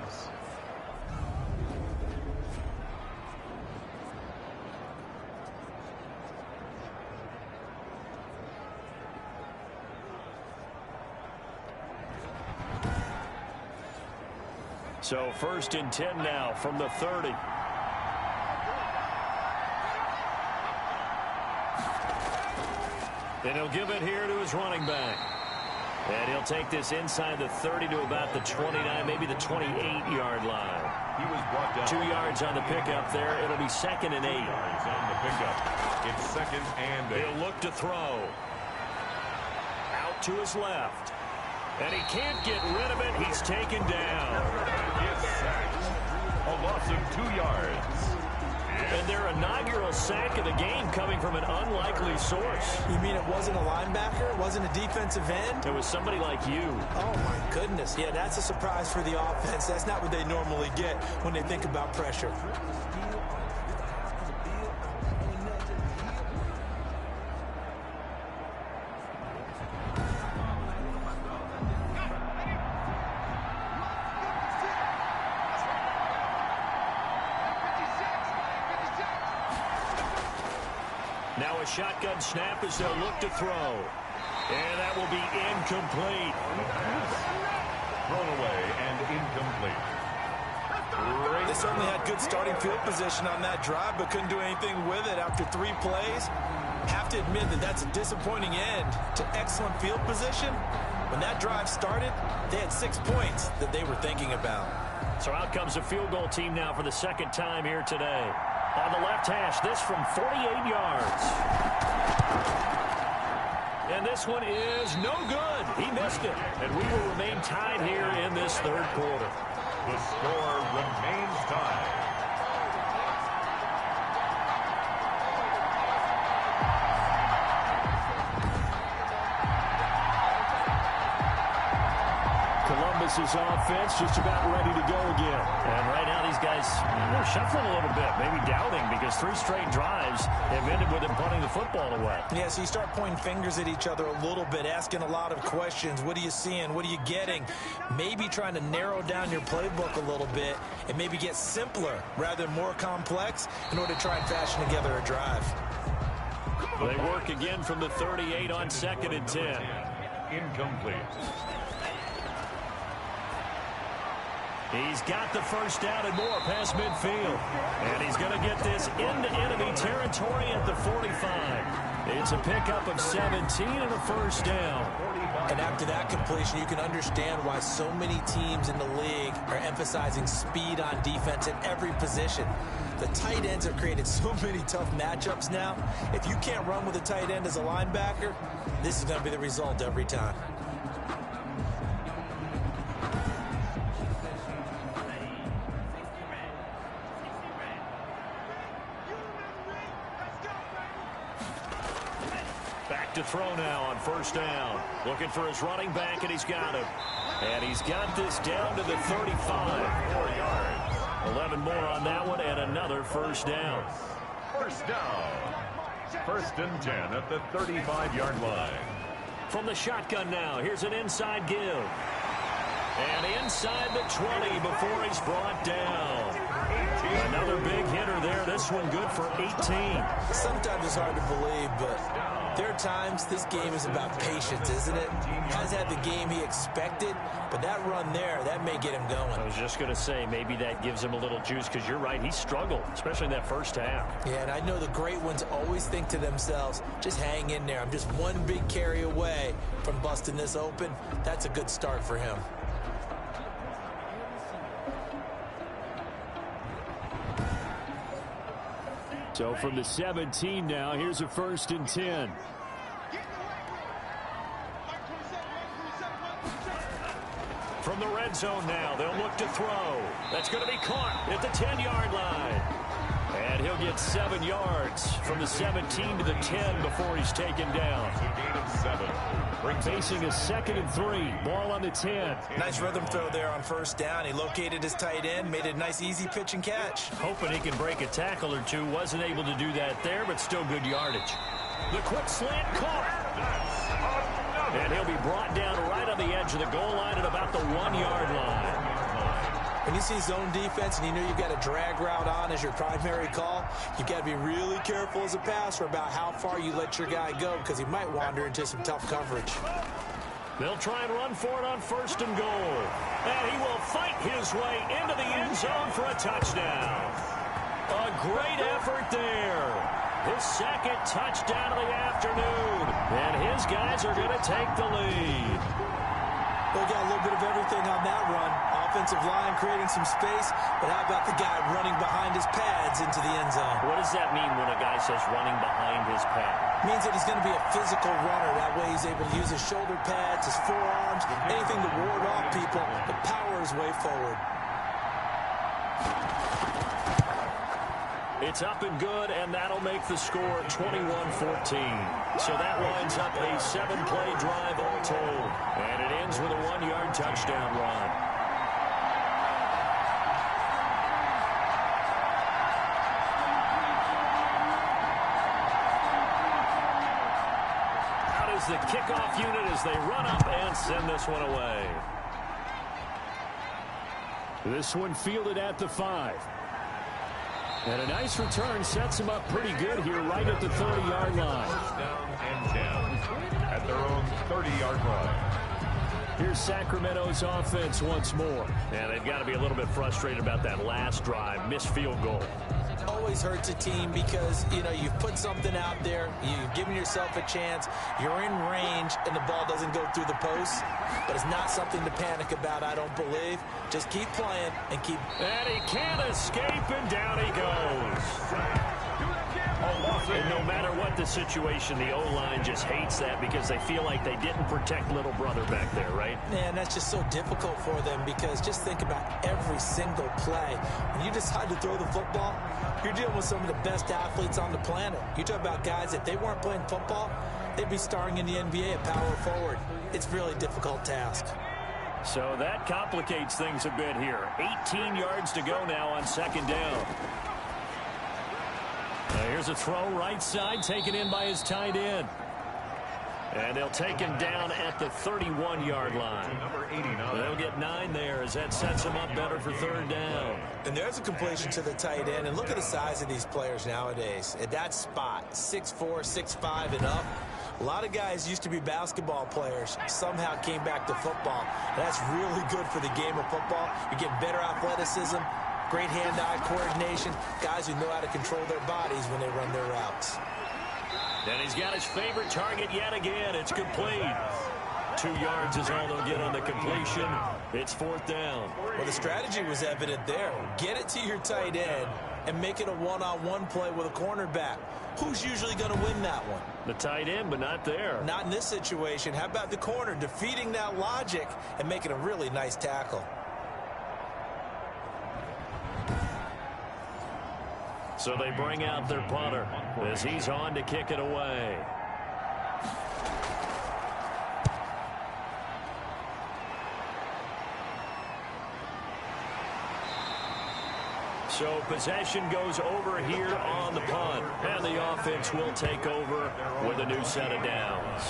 So 1st and 10 now from the 30. And he'll give it here to his running back. And he'll take this inside the 30 to about the 29, maybe the 28-yard line. He was brought down. 2 yards on the pickup there. It'll be 2nd and 8. 2 yards on the pickup. It's 2nd and 8. He'll look to throw. Out to his left. And he can't get rid of it. He's taken down. Is sacked. A loss of 2 yards. And their inaugural sack of the game coming from an unlikely source. You mean it wasn't a linebacker? It wasn't a defensive end? It was somebody like you. Oh, my goodness. Yeah, that's a surprise for the offense. That's not what they normally get when they think about pressure. Now a shotgun snap as they'll look to throw. And that will be incomplete. Thrown away and incomplete. They certainly had good starting field position on that drive, but couldn't do anything with it after 3 plays. Have to admit that that's a disappointing end to excellent field position. When that drive started, they had 6 points that they were thinking about. So out comes a field goal team now for the 2nd time here today. On the left hash, this from 48 yards. And this one is no good. He missed it. And we will remain tied here in this 3rd quarter. The score remains tied. Columbus's offense just about ready to go again. And right now these guys, they're shuffling a little bit, maybe doubting, because 3 straight drives have ended with them punting the football away. Yeah, so you start pointing fingers at each other a little bit, asking a lot of questions. What are you seeing? What are you getting? Maybe trying to narrow down your playbook a little bit and maybe get simpler rather than more complex in order to try and fashion together a drive. They work again from the 38 on 2nd and 10. Incomplete. He's got the first down and more past midfield. And he's going to get this into enemy territory at the 45. It's a pickup of 17 and a first down. And after that completion, you can understand why so many teams in the league are emphasizing speed on defense at every position. The tight ends have created so many tough matchups now. If you can't run with a tight end as a linebacker, this is going to be the result every time. To throw now on first down. Looking for his running back, and he's got him. And he's got this down to the 35. 4 yards. 11 more on that one, and another first down. First down. 1st and 10 at the 35-yard line. From the shotgun now, here's an inside give. And inside the 20 before he's brought down. Another big hitter there. This one good for 18. Sometimes it's hard to believe, but there are times this game is about patience, isn't it? Has had the game he expected, but that run there, that may get him going. I was just going to say, maybe that gives him a little juice, because you're right, he struggled, especially in that first half. Yeah, and I know the great ones always think to themselves, just hang in there. I'm just one big carry away from busting this open. That's a good start for him. So from the 17 now, here's a 1st and 10. From the red zone now, they'll look to throw. That's going to be caught at the 10-yard line. And he'll get 7 yards from the 17 to the 10 before he's taken down. It's a gain of 7. Facing a 2nd and 3. Ball on the 10. Nice rhythm throw there on first down. He located his tight end, made it a nice easy pitch and catch. Hoping he can break a tackle or two. Wasn't able to do that there, but still good yardage. The quick slant caught. And he'll be brought down right on the edge of the goal line at about the 1-yard line. When you see zone defense and you know you've got a drag route on as your primary call, you've got to be really careful as a passer about how far you let your guy go, because he might wander into some tough coverage. They'll try and run for it on 1st and goal. And he will fight his way into the end zone for a touchdown. A great effort there. His 2nd touchdown of the afternoon. And his guys are going to take the lead. They got a little bit of everything on that run. offensive line creating some space, but how about the guy running behind his pads into the end zone? What does that mean when a guy says running behind his pad? Means that he's going to be a physical runner. That way he's able to use his shoulder pads, his forearms, anything to ward off people, to power his way forward. It's up and good, and that'll make the score 21-14. So that lines up a 7-play drive all told. And it ends with a 1-yard touchdown run. Out is the kickoff unit as they run up and send this one away. This one fielded at the 5. And a nice return sets him up pretty good here right at the 30-yard line. Down and down at their own 30-yard line. Here's Sacramento's offense once more. And they've got to be a little bit frustrated about that last drive, missed field goal. Always hurts a team because, you know, you've put something out there, you've given yourself a chance, you're in range, and the ball doesn't go through the posts. But it's not something to panic about, I don't believe. Just keep playing and keep... And he can't escape, and down he goes. And no matter what the situation, the O-line just hates that because they feel like they didn't protect little brother back there, right? Man, that's just so difficult for them because just think about every single play. When you decide to throw the football, you're dealing with some of the best athletes on the planet. You talk about guys, if they weren't playing football, they'd be starring in the NBA at power forward. It's a really difficult task. So that complicates things a bit here. 18 yards to go now on second down. Here's a throw right side, taken in by his tight end. And they'll take him down at the 31-yard line. Number 89. They'll get 9 there as that sets him up better for third down. And there's a completion to the tight end. And look at the size of these players nowadays. At that spot, 6'4", 6'5", and up. A lot of guys used to be basketball players, somehow came back to football. And that's really good for the game of football. You're getting better athleticism, great hand-eye coordination, guys who know how to control their bodies when they run their routes. And he's got his favorite target yet again. It's complete. 2 yards is all they'll get on the completion. It's fourth down. Well, the strategy was evident there. Get it to your tight end and make it a one-on-one play with a cornerback. Who's usually going to win that one? The tight end, but not there. Not in this situation. How about the corner defeating that logic and making a really nice tackle? So they bring out their punter as he's on to kick it away. So possession goes over here on the punt. And the offense will take over with a new set of downs.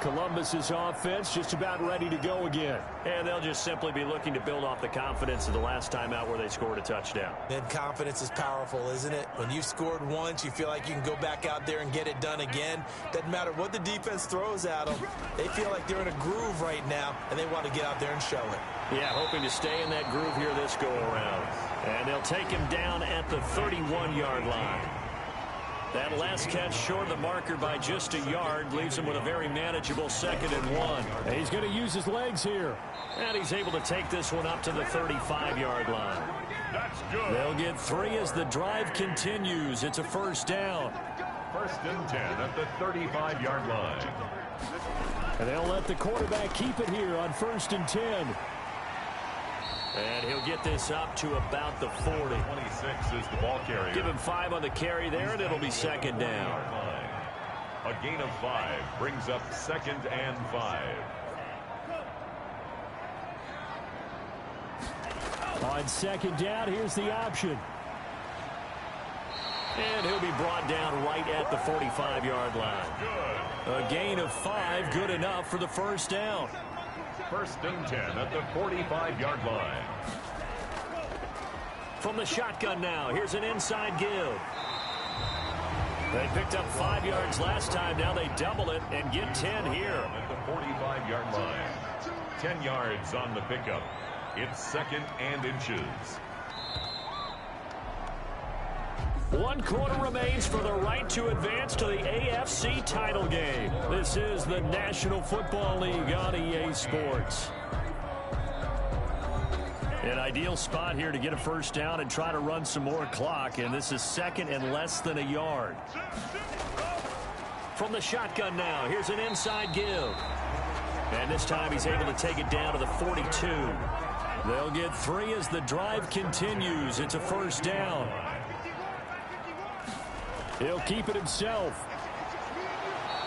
Columbus's offense just about ready to go again. And they'll just simply be looking to build off the confidence of the last time out where they scored a touchdown. And confidence is powerful, isn't it? When you've scored once, you feel like you can go back out there and get it done again. Doesn't matter what the defense throws at them. They feel like they're in a groove right now, and they want to get out there and show it. Yeah, hoping to stay in that groove here this go-around. And they'll take him down at the 31-yard line. That last catch short of the marker by just a yard leaves him with a very manageable 2nd and 1. And he's going to use his legs here. And he's able to take this one up to the 35-yard line. That's good. They'll get 3 as the drive continues. It's a first down. 1st and 10 at the 35-yard line. And they'll let the quarterback keep it here on 1st and 10. And he'll get this up to about the 40. 26 is the ball carrier. Give him 5 on the carry there, and it'll be 2nd down. A gain of 5 brings up 2nd and 5. On 2nd down, here's the option. And he'll be brought down right at the 45-yard line. A gain of 5, good enough for the first down. 1st and 10 at the 45-yard line. From the shotgun now, here's an inside give. They picked up 5 yards last time. Now they double it and get 10 here. At the 45-yard line. 10 yards on the pickup. It's 2nd and inches. 1 quarter remains for the right to advance to the AFC title game. This is the National Football League on EA Sports. An ideal spot here to get a first down and try to run some more clock, and this is second and less than a yard. From the shotgun now, here's an inside give. And this time he's able to take it down to the 42. They'll get 3 as the drive continues. It's a first down. He'll keep it himself.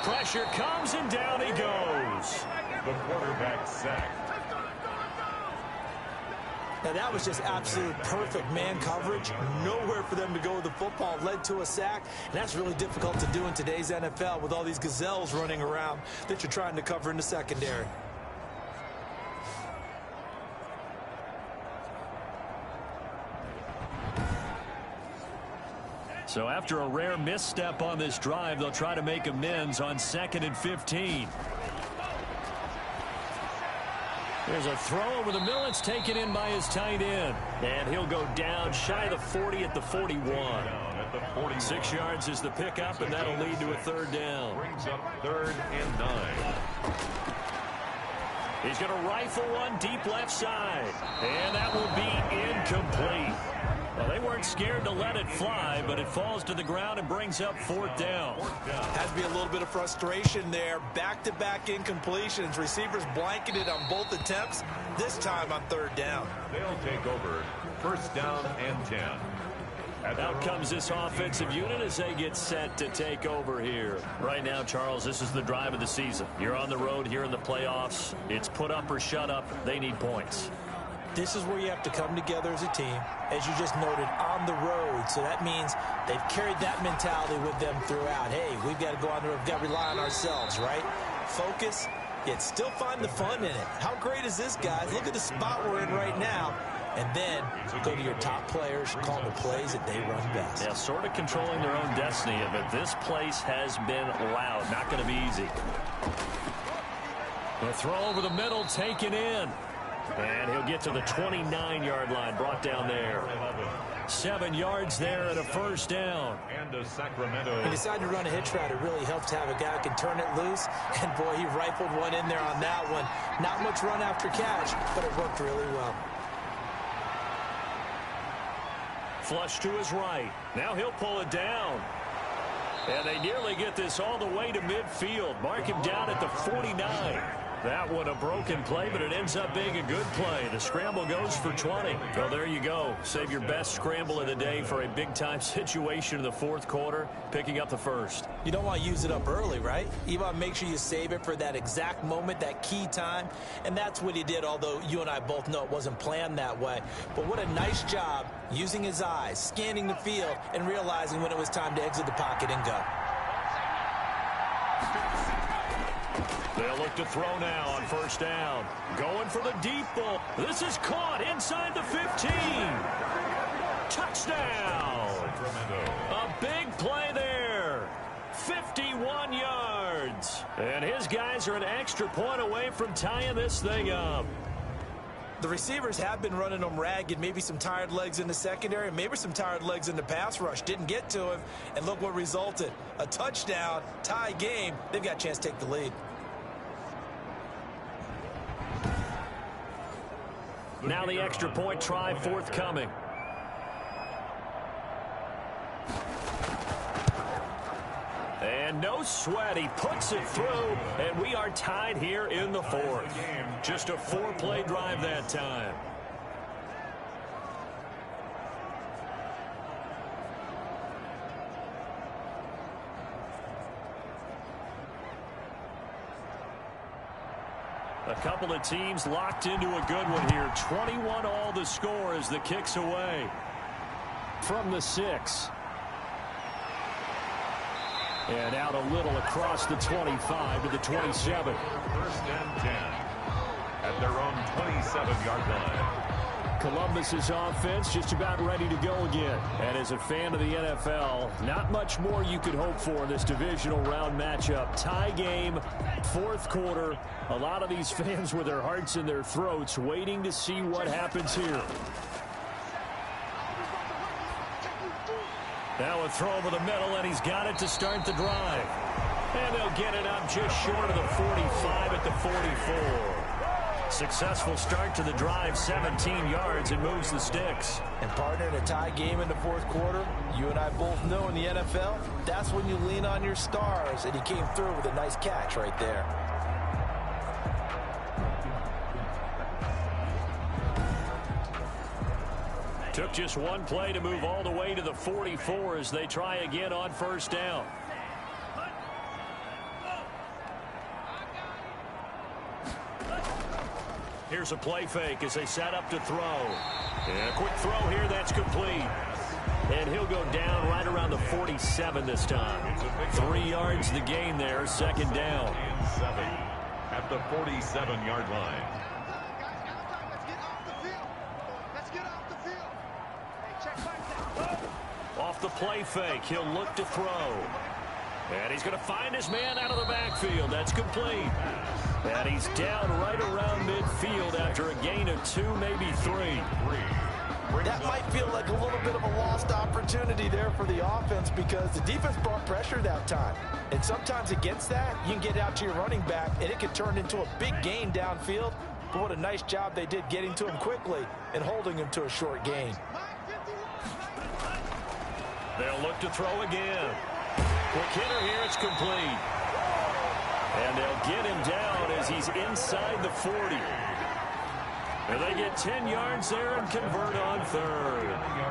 Pressure comes, and down he goes. The quarterback sacked. Now, that was just absolute perfect man coverage. Nowhere for them to go with the football. Led to a sack. And that's really difficult to do in today's NFL with all these gazelles running around that you're trying to cover in the secondary. So after a rare misstep on this drive, they'll try to make amends on 2nd and 15. There's a throw over the middle. It's taken in by his tight end. And he'll go down shy of the 40 at the 41. 6 yards is the pickup, and that'll lead to a third down. Brings up 3rd and 9. He's going to rifle one deep left side. And that will be incomplete. Well, they weren't scared to let it fly, but it falls to the ground and brings up 4th down. Has to be a little bit of frustration there. Back-to-back incompletions. Receivers blanketed on both attempts, this time on 3rd down. They'll take over 1st down and 10. Out comes this offensive unit as they get set to take over here. Right now, Charles, this is the drive of the season. You're on the road here in the playoffs. It's put up or shut up. They need points. This is where you have to come together as a team, as you just noted, on the road. So that means they've carried that mentality with them throughout. Hey, we've got to go on the road. We've got to rely on ourselves, right? Focus, yet still find the fun in it. How great is this, guys? Look at the spot we're in right now. And then go to your top players, call the plays that they run best. Yeah, sort of controlling their own destiny, but this place has been loud. Not going to be easy. The throw over the middle, taken in. And he'll get to the 29-yard line, brought down there. 7 yards there and a first down. And a Sacramento. He decided to run a hitch route. It really helps to have a guy who can turn it loose. And, boy, he rifled one in there on that one. Not much run after catch, but it worked really well. Flush to his right. Now he'll pull it down. And they nearly get this all the way to midfield. Mark him down at the 49. That one a broken play, but it ends up being a good play. The scramble goes for 20. Well, there you go. Save your best scramble of the day for a big-time situation in the 4th quarter, picking up the first. You don't want to use it up early, right? You want to make sure you save it for that exact moment, that key time. And that's what he did, although you and I both know it wasn't planned that way. But what a nice job using his eyes, scanning the field, and realizing when it was time to exit the pocket and go. They'll look to throw now on 1st down. Going for the deep ball. This is caught inside the 15. Touchdown. A big play there. 51 yards. And his guys are an extra point away from tying this thing up. The receivers have been running them ragged. Maybe some tired legs in the secondary, maybe some tired legs in the pass rush. Didn't get to him, and look what resulted. A touchdown, tie game. They've got a chance to take the lead. Now the extra point try forthcoming. And no sweat. He puts it through, and we are tied here in the 4th. Just a 4-play drive that time. A couple of teams locked into a good one here. 21 all the score as the kick's away. From the 6. And out a little across the 25 to the 27. 1st and 10 at their own 27-yard line. Columbus's offense just about ready to go again. And as a fan of the NFL, not much more you could hope for in this divisional round matchup. Tie game, 4th quarter. A lot of these fans with their hearts in their throats waiting to see what happens here. Now a throw over the middle, and he's got it to start the drive. And they'll get it up just short of the 45 at the 44. Successful start to the drive, 17 yards, and moves the sticks. And partner, in a tie game in the fourth quarter, you and I both know in the NFL, that's when you lean on your stars, and he came through with a nice catch right there. Took just one play to move all the way to the 44 as they try again on first down. Here's a play fake as they set up to throw. And a quick throw here that's complete. And he'll go down right around the 47 this time. 3 yards the gain there, second down. And 7 at the 47-yard line. Off the play fake, he'll look to throw. And he's going to find his man out of the backfield. That's complete. And he's down right around midfield after a gain of 2, maybe 3. That might feel like a little bit of a lost opportunity there for the offense because the defense brought pressure that time. And sometimes against that, you can get out to your running back, and it can turn into a big gain downfield. But what a nice job they did getting to him quickly and holding him to a short gain. They'll look to throw again. Quick hitter here, it's complete. And they'll get him down as he's inside the 40. And they get 10 yards there and convert on third.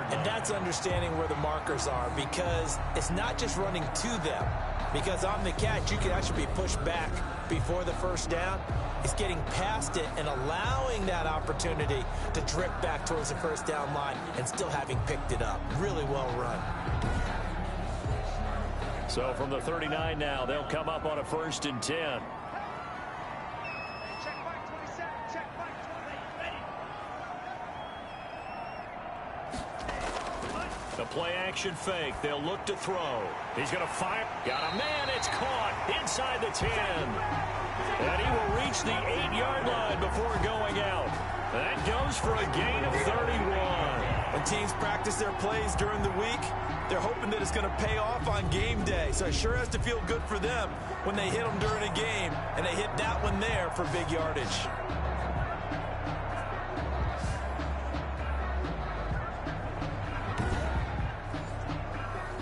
And that's understanding where the markers are because it's not just running to them. Because on the catch, you can actually be pushed back before the first down. It's getting past it and allowing that opportunity to drip back towards the first down line and still having picked it up. Really well run. So from the 39 now, they'll come up on a 1st and 10. The play action fake. They'll look to throw. He's going to fire. Got a man. It's caught inside the 10. And he will reach the 8-yard line before going out. That goes for a gain of 31. When teams practice their plays during the week, they're hoping that it's going to pay off on game day. So it sure has to feel good for them when they hit them during a game. And they hit that one there for big yardage.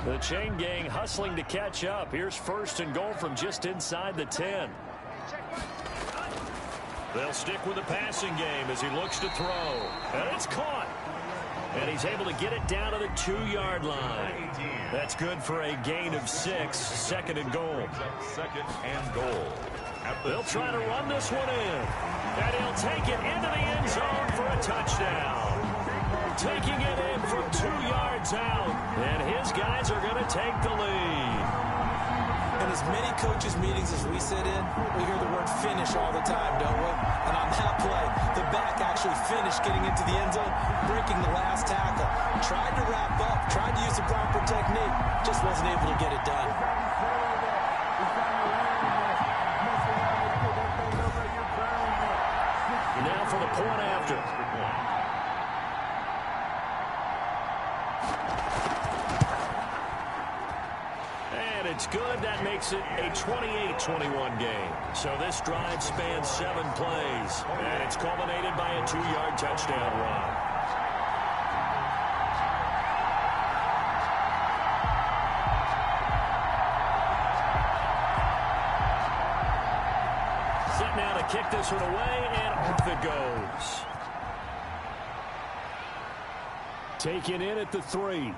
The chain gang hustling to catch up. Here's 1st and goal from just inside the 10. They'll stick with the passing game as he looks to throw. And it's caught. And he's able to get it down to the 2-yard line. That's good for a gain of 6. 2nd and goal. 2nd and goal. They'll try to run this one in. And he'll take it into the end zone for a touchdown. Taking it in from 2 yards out. And his guys are going to take the lead. In as many coaches' meetings as we sit in, we hear the word finish all the time, don't we? And on that play, the back actually finished getting into the end zone, breaking the last tackle. Tried to wrap up, tried to use the proper technique, just wasn't able to get it done. Now for the point after. It's good. That makes it a 28-21 game. So this drive spans 7 plays. And it's culminated by a 2-yard touchdown run. Set now to kick this one away, and off it goes. Taken in at the 3.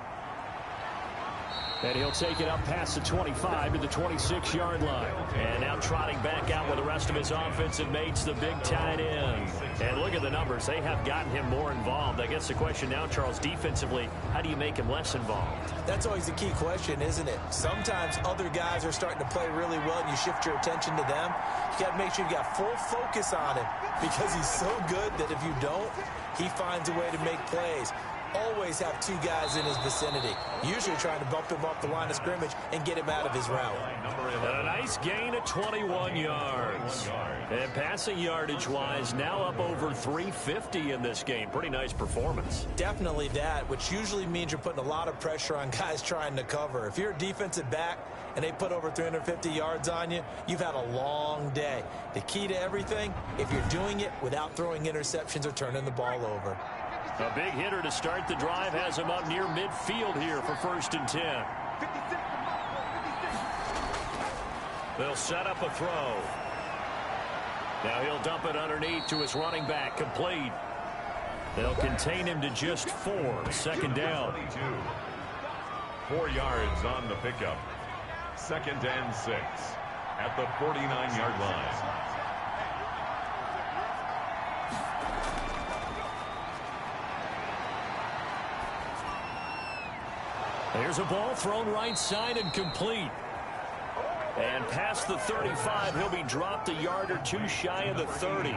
And he'll take it up past the 25 to the 26-yard line. And now trotting back out with the rest of his offensive mates, the big tight end. And look at the numbers. They have gotten him more involved. I guess the question now, Charles, defensively, how do you make him less involved? That's always the key question, isn't it? Sometimes other guys are starting to play really well, and you shift your attention to them. You got to make sure you got full focus on him because he's so good that if you don't, he finds a way to make plays. always have two guys in his vicinity, usually trying to bump him off the line of scrimmage and get him out of his route. And a nice gain of 21 yards. And passing yardage-wise, now up over 350 in this game. Pretty nice performance. Definitely that, which usually means you're putting a lot of pressure on guys trying to cover. If you're a defensive back and they put over 350 yards on you, you've had a long day. The key to everything, if you're doing it without throwing interceptions or turning the ball over. A big hitter to start the drive has him up near midfield here for 1st and 10. They'll set up a throw. Now he'll dump it underneath to his running back. Complete. They'll contain him to just 4. 2nd down. 4 yards on the pickup. 2nd and 6 at the 49-yard line. There's a ball thrown right side and complete. And past the 35, he'll be dropped a yard or two shy of the 30.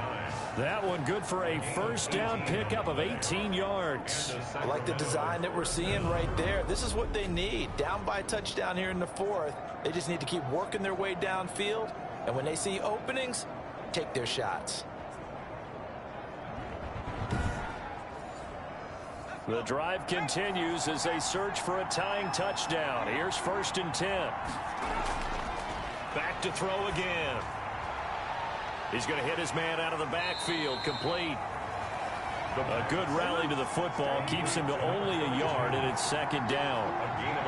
That one good for a 1st down pickup of 18 yards. I like the design that we're seeing right there. This is what they need. Down by a touchdown here in the 4th. They just need to keep working their way downfield. And when they see openings, take their shots. The drive continues as they search for a tying touchdown. Here's 1st and 10. Back to throw again. He's going to hit his man out of the backfield. Complete. A good rally to the football keeps him to only a yard, and it's 2nd down.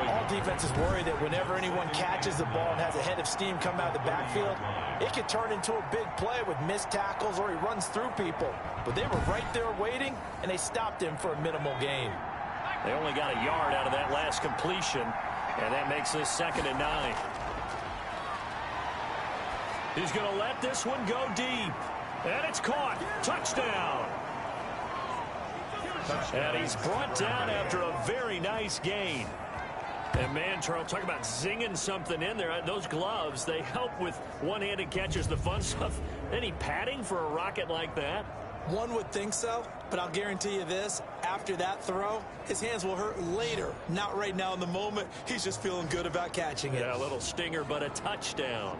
All defenses worry that whenever anyone catches the ball and has a head of steam come out of the backfield, it could turn into a big play with missed tackles or he runs through people. But they were right there waiting, and they stopped him for a minimal gain. They only got a yard out of that last completion, and that makes this 2nd and 9. He's going to let this one go deep. And it's caught. Touchdown. And he's brought down after a very nice gain. And man, Charles, talk about zinging something in there. Those gloves, they help with one-handed catches, the fun stuff. Any padding for a rocket like that? One would think so, but I'll guarantee you this. After that throw, his hands will hurt later. Not right now in the moment. He's just feeling good about catching it. Yeah, a little stinger, but a touchdown.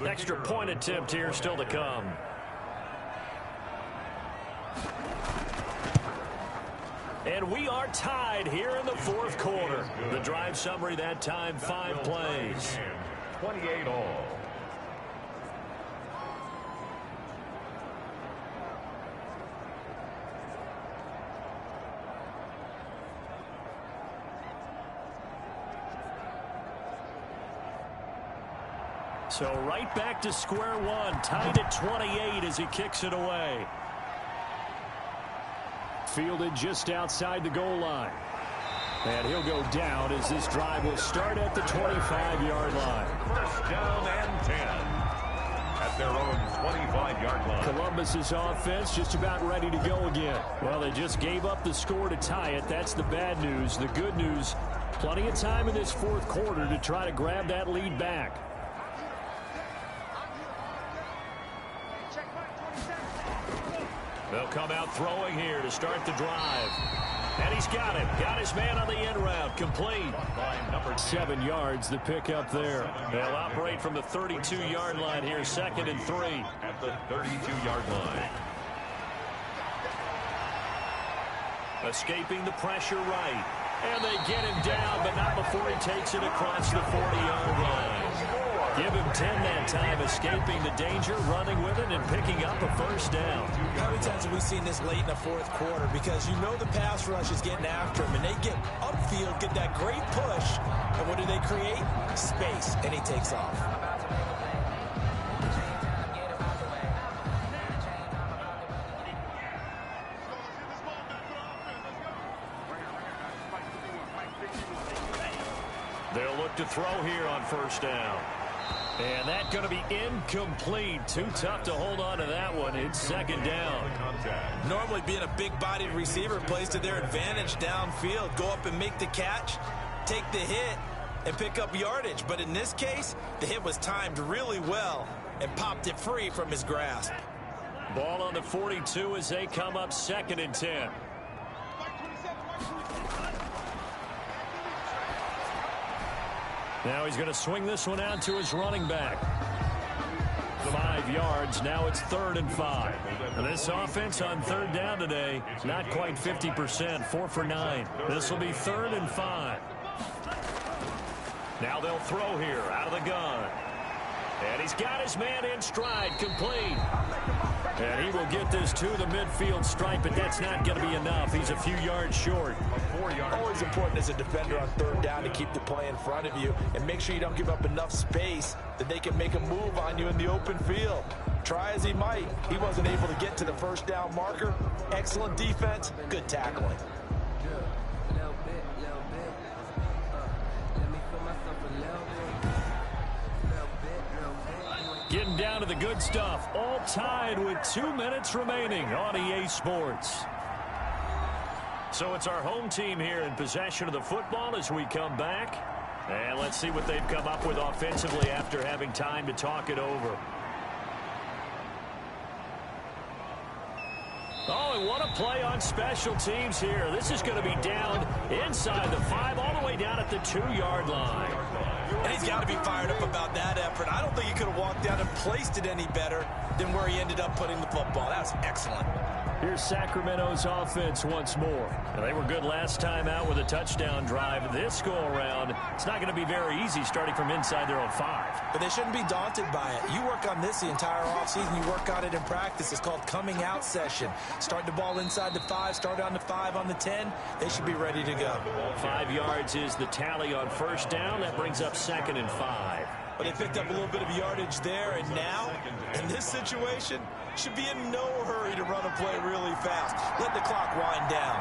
Extra point attempt here still to come. And we are tied here in the 4th quarter. The drive summary that time, 5 plays. 28 all. So right back to square one, tied at 28 as he kicks it away. Fielded just outside the goal line. And he'll go down as this drive will start at the 25-yard line. 1st down and 10 at their own 25-yard line. Columbus's offense just about ready to go again. Well, they just gave up the score to tie it. That's the bad news. The good news, plenty of time in this 4th quarter to try to grab that lead back. They'll come out throwing here to start the drive. And he's got it. Got his man on the end route. Complete. 7 yards, the pickup there. They'll operate from the 32-yard line here, 2nd and 3. At the 32-yard line. Escaping the pressure right. And they get him down, but not before he takes it across the 40-yard line. Give him 10 that time, escaping the danger, running with it, and picking up a 1st down. How many times have we seen this late in the 4th quarter? Because you know the pass rush is getting after him, and they get upfield, get that great push, and what do they create? Space, and he takes off. They'll look to throw here on 1st down. And that's going to be incomplete. Too tough to hold on to that one. It's 2nd down. Normally being a big-bodied receiver plays to their advantage downfield. Go up and make the catch, take the hit, and pick up yardage. But in this case, the hit was timed really well and popped it free from his grasp. Ball on the 42 as they come up 2nd and 10. Now he's going to swing this one out to his running back. 5 yards. Now it's 3rd and 5. And this offense on 3rd down today, not quite 50%, 4 for 9. This will be 3rd and 5. Now they'll throw here out of the gun. And he's got his man in stride, complete. And he will get this to the midfield stripe, but that's not going to be enough. He's a few yards short. Always important as a defender on 3rd down to keep the play in front of you and make sure you don't give up enough space that they can make a move on you in the open field. Try as he might, he wasn't able to get to the 1st down marker. Excellent defense, good tackling. Getting down to the good stuff, all tied with 2 minutes remaining on EA Sports. So it's our home team here in possession of the football as we come back. And let's see what they've come up with offensively after having time to talk it over. Oh, and what a play on special teams here. This is going to be down inside the 5, all the way down at the 2-yard line. And he's got to be fired up about that effort. I don't think he could have walked down and placed it any better than where he ended up putting the football. That's excellent. Here's Sacramento's offense once more. And they were good last time out with a touchdown drive. This go-around, it's not going to be very easy starting from inside their own 5. But they shouldn't be daunted by it. You work on this the entire offseason. You work on it in practice. It's called coming out session. Start the ball inside the 5, start on the 5, on the 10. They should be ready to go. 5 yards is the tally on 1st down. That brings up 2nd and 5. But they picked up a little bit of yardage there, and now, in this situation, should be in no hurry to run a play really fast. Let the clock wind down.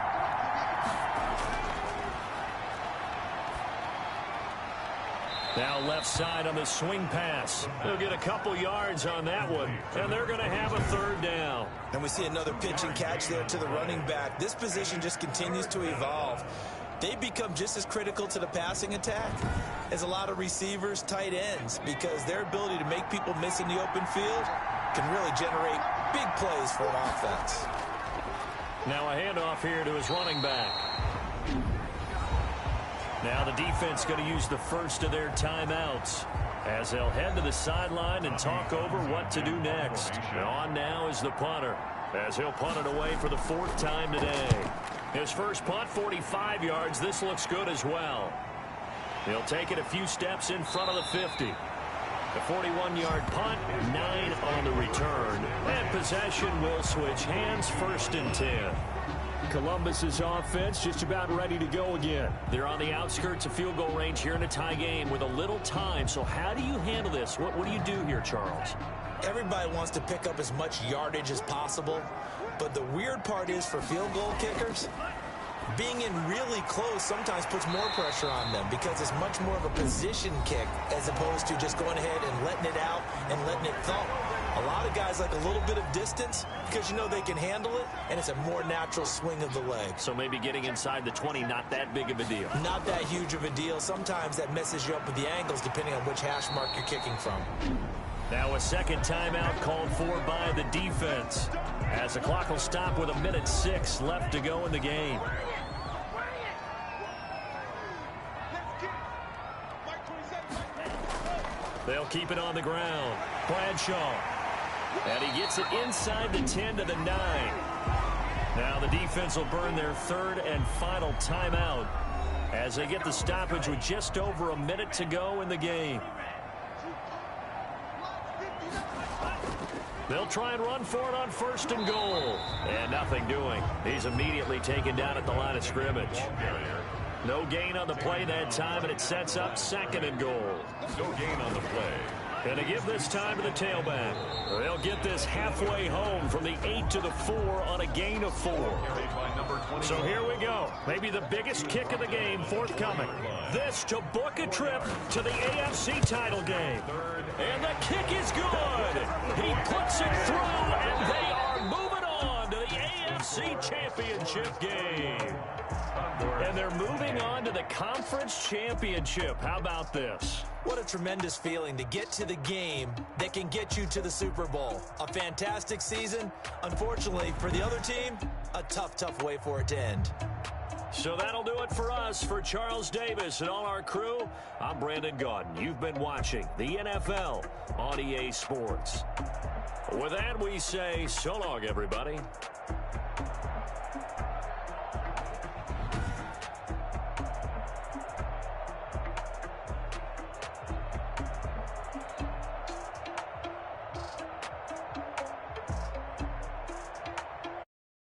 Now left side on the swing pass. They'll get a couple yards on that one, and they're going to have a 3rd down. And we see another pitch and catch there to the running back. This position just continues to evolve. They become just as critical to the passing attack as a lot of receivers, tight ends, because their ability to make people miss in the open field can really generate big plays for an offense. Now a handoff here to his running back. Now the defense going to use the first of their timeouts as they'll head to the sideline and talk over what to do next. And on now is the punter as he'll punt it away for the 4th time today. His first punt, 45 yards. This looks good as well. He'll take it a few steps in front of the 50. The 41-yard punt, 9 on the return. And possession will switch hands, 1st and 10. Columbus's offense just about ready to go again. They're on the outskirts of field goal range here in a tie game with a little time. So how do you handle this? What do you do here, Charles? Everybody wants to pick up as much yardage as possible. But the weird part is for field goal kickers, being in really close sometimes puts more pressure on them because it's much more of a position kick as opposed to just going ahead and letting it out and letting it thump. A lot of guys like a little bit of distance because you know they can handle it, and it's a more natural swing of the leg. So maybe getting inside the 20, not that big of a deal. Not that huge of a deal. Sometimes that messes you up with the angles depending on which hash mark you're kicking from. Now a second timeout called for by the defense as the clock will stop with 1:06 left to go in the game. They'll keep it on the ground. Bradshaw. And he gets it inside the 10 to the 9. Now the defense will burn their 3rd and final timeout as they get the stoppage with just over a minute to go in the game. They'll try and run for it on 1st and goal. And nothing doing. He's immediately taken down at the line of scrimmage. No gain on the play that time, and it sets up 2nd and goal. No gain on the play. And to give this time to the tailback. They'll get this halfway home from the 8 to the 4 on a gain of 4. So here we go. Maybe the biggest kick of the game forthcoming. This to book a trip to the AFC title game. And the kick is good. He puts it through, and they are moving on to the AFC AFC Championship game. And they're moving on to the Conference Championship. How about this? What a tremendous feeling to get to the game that can get you to the Super Bowl. A fantastic season. Unfortunately, for the other team, a tough way for it to end. So that'll do it for us. For Charles Davis and all our crew, I'm Brandon Gaudin. You've been watching the NFL on EA Sports. With that, we say so long, everybody.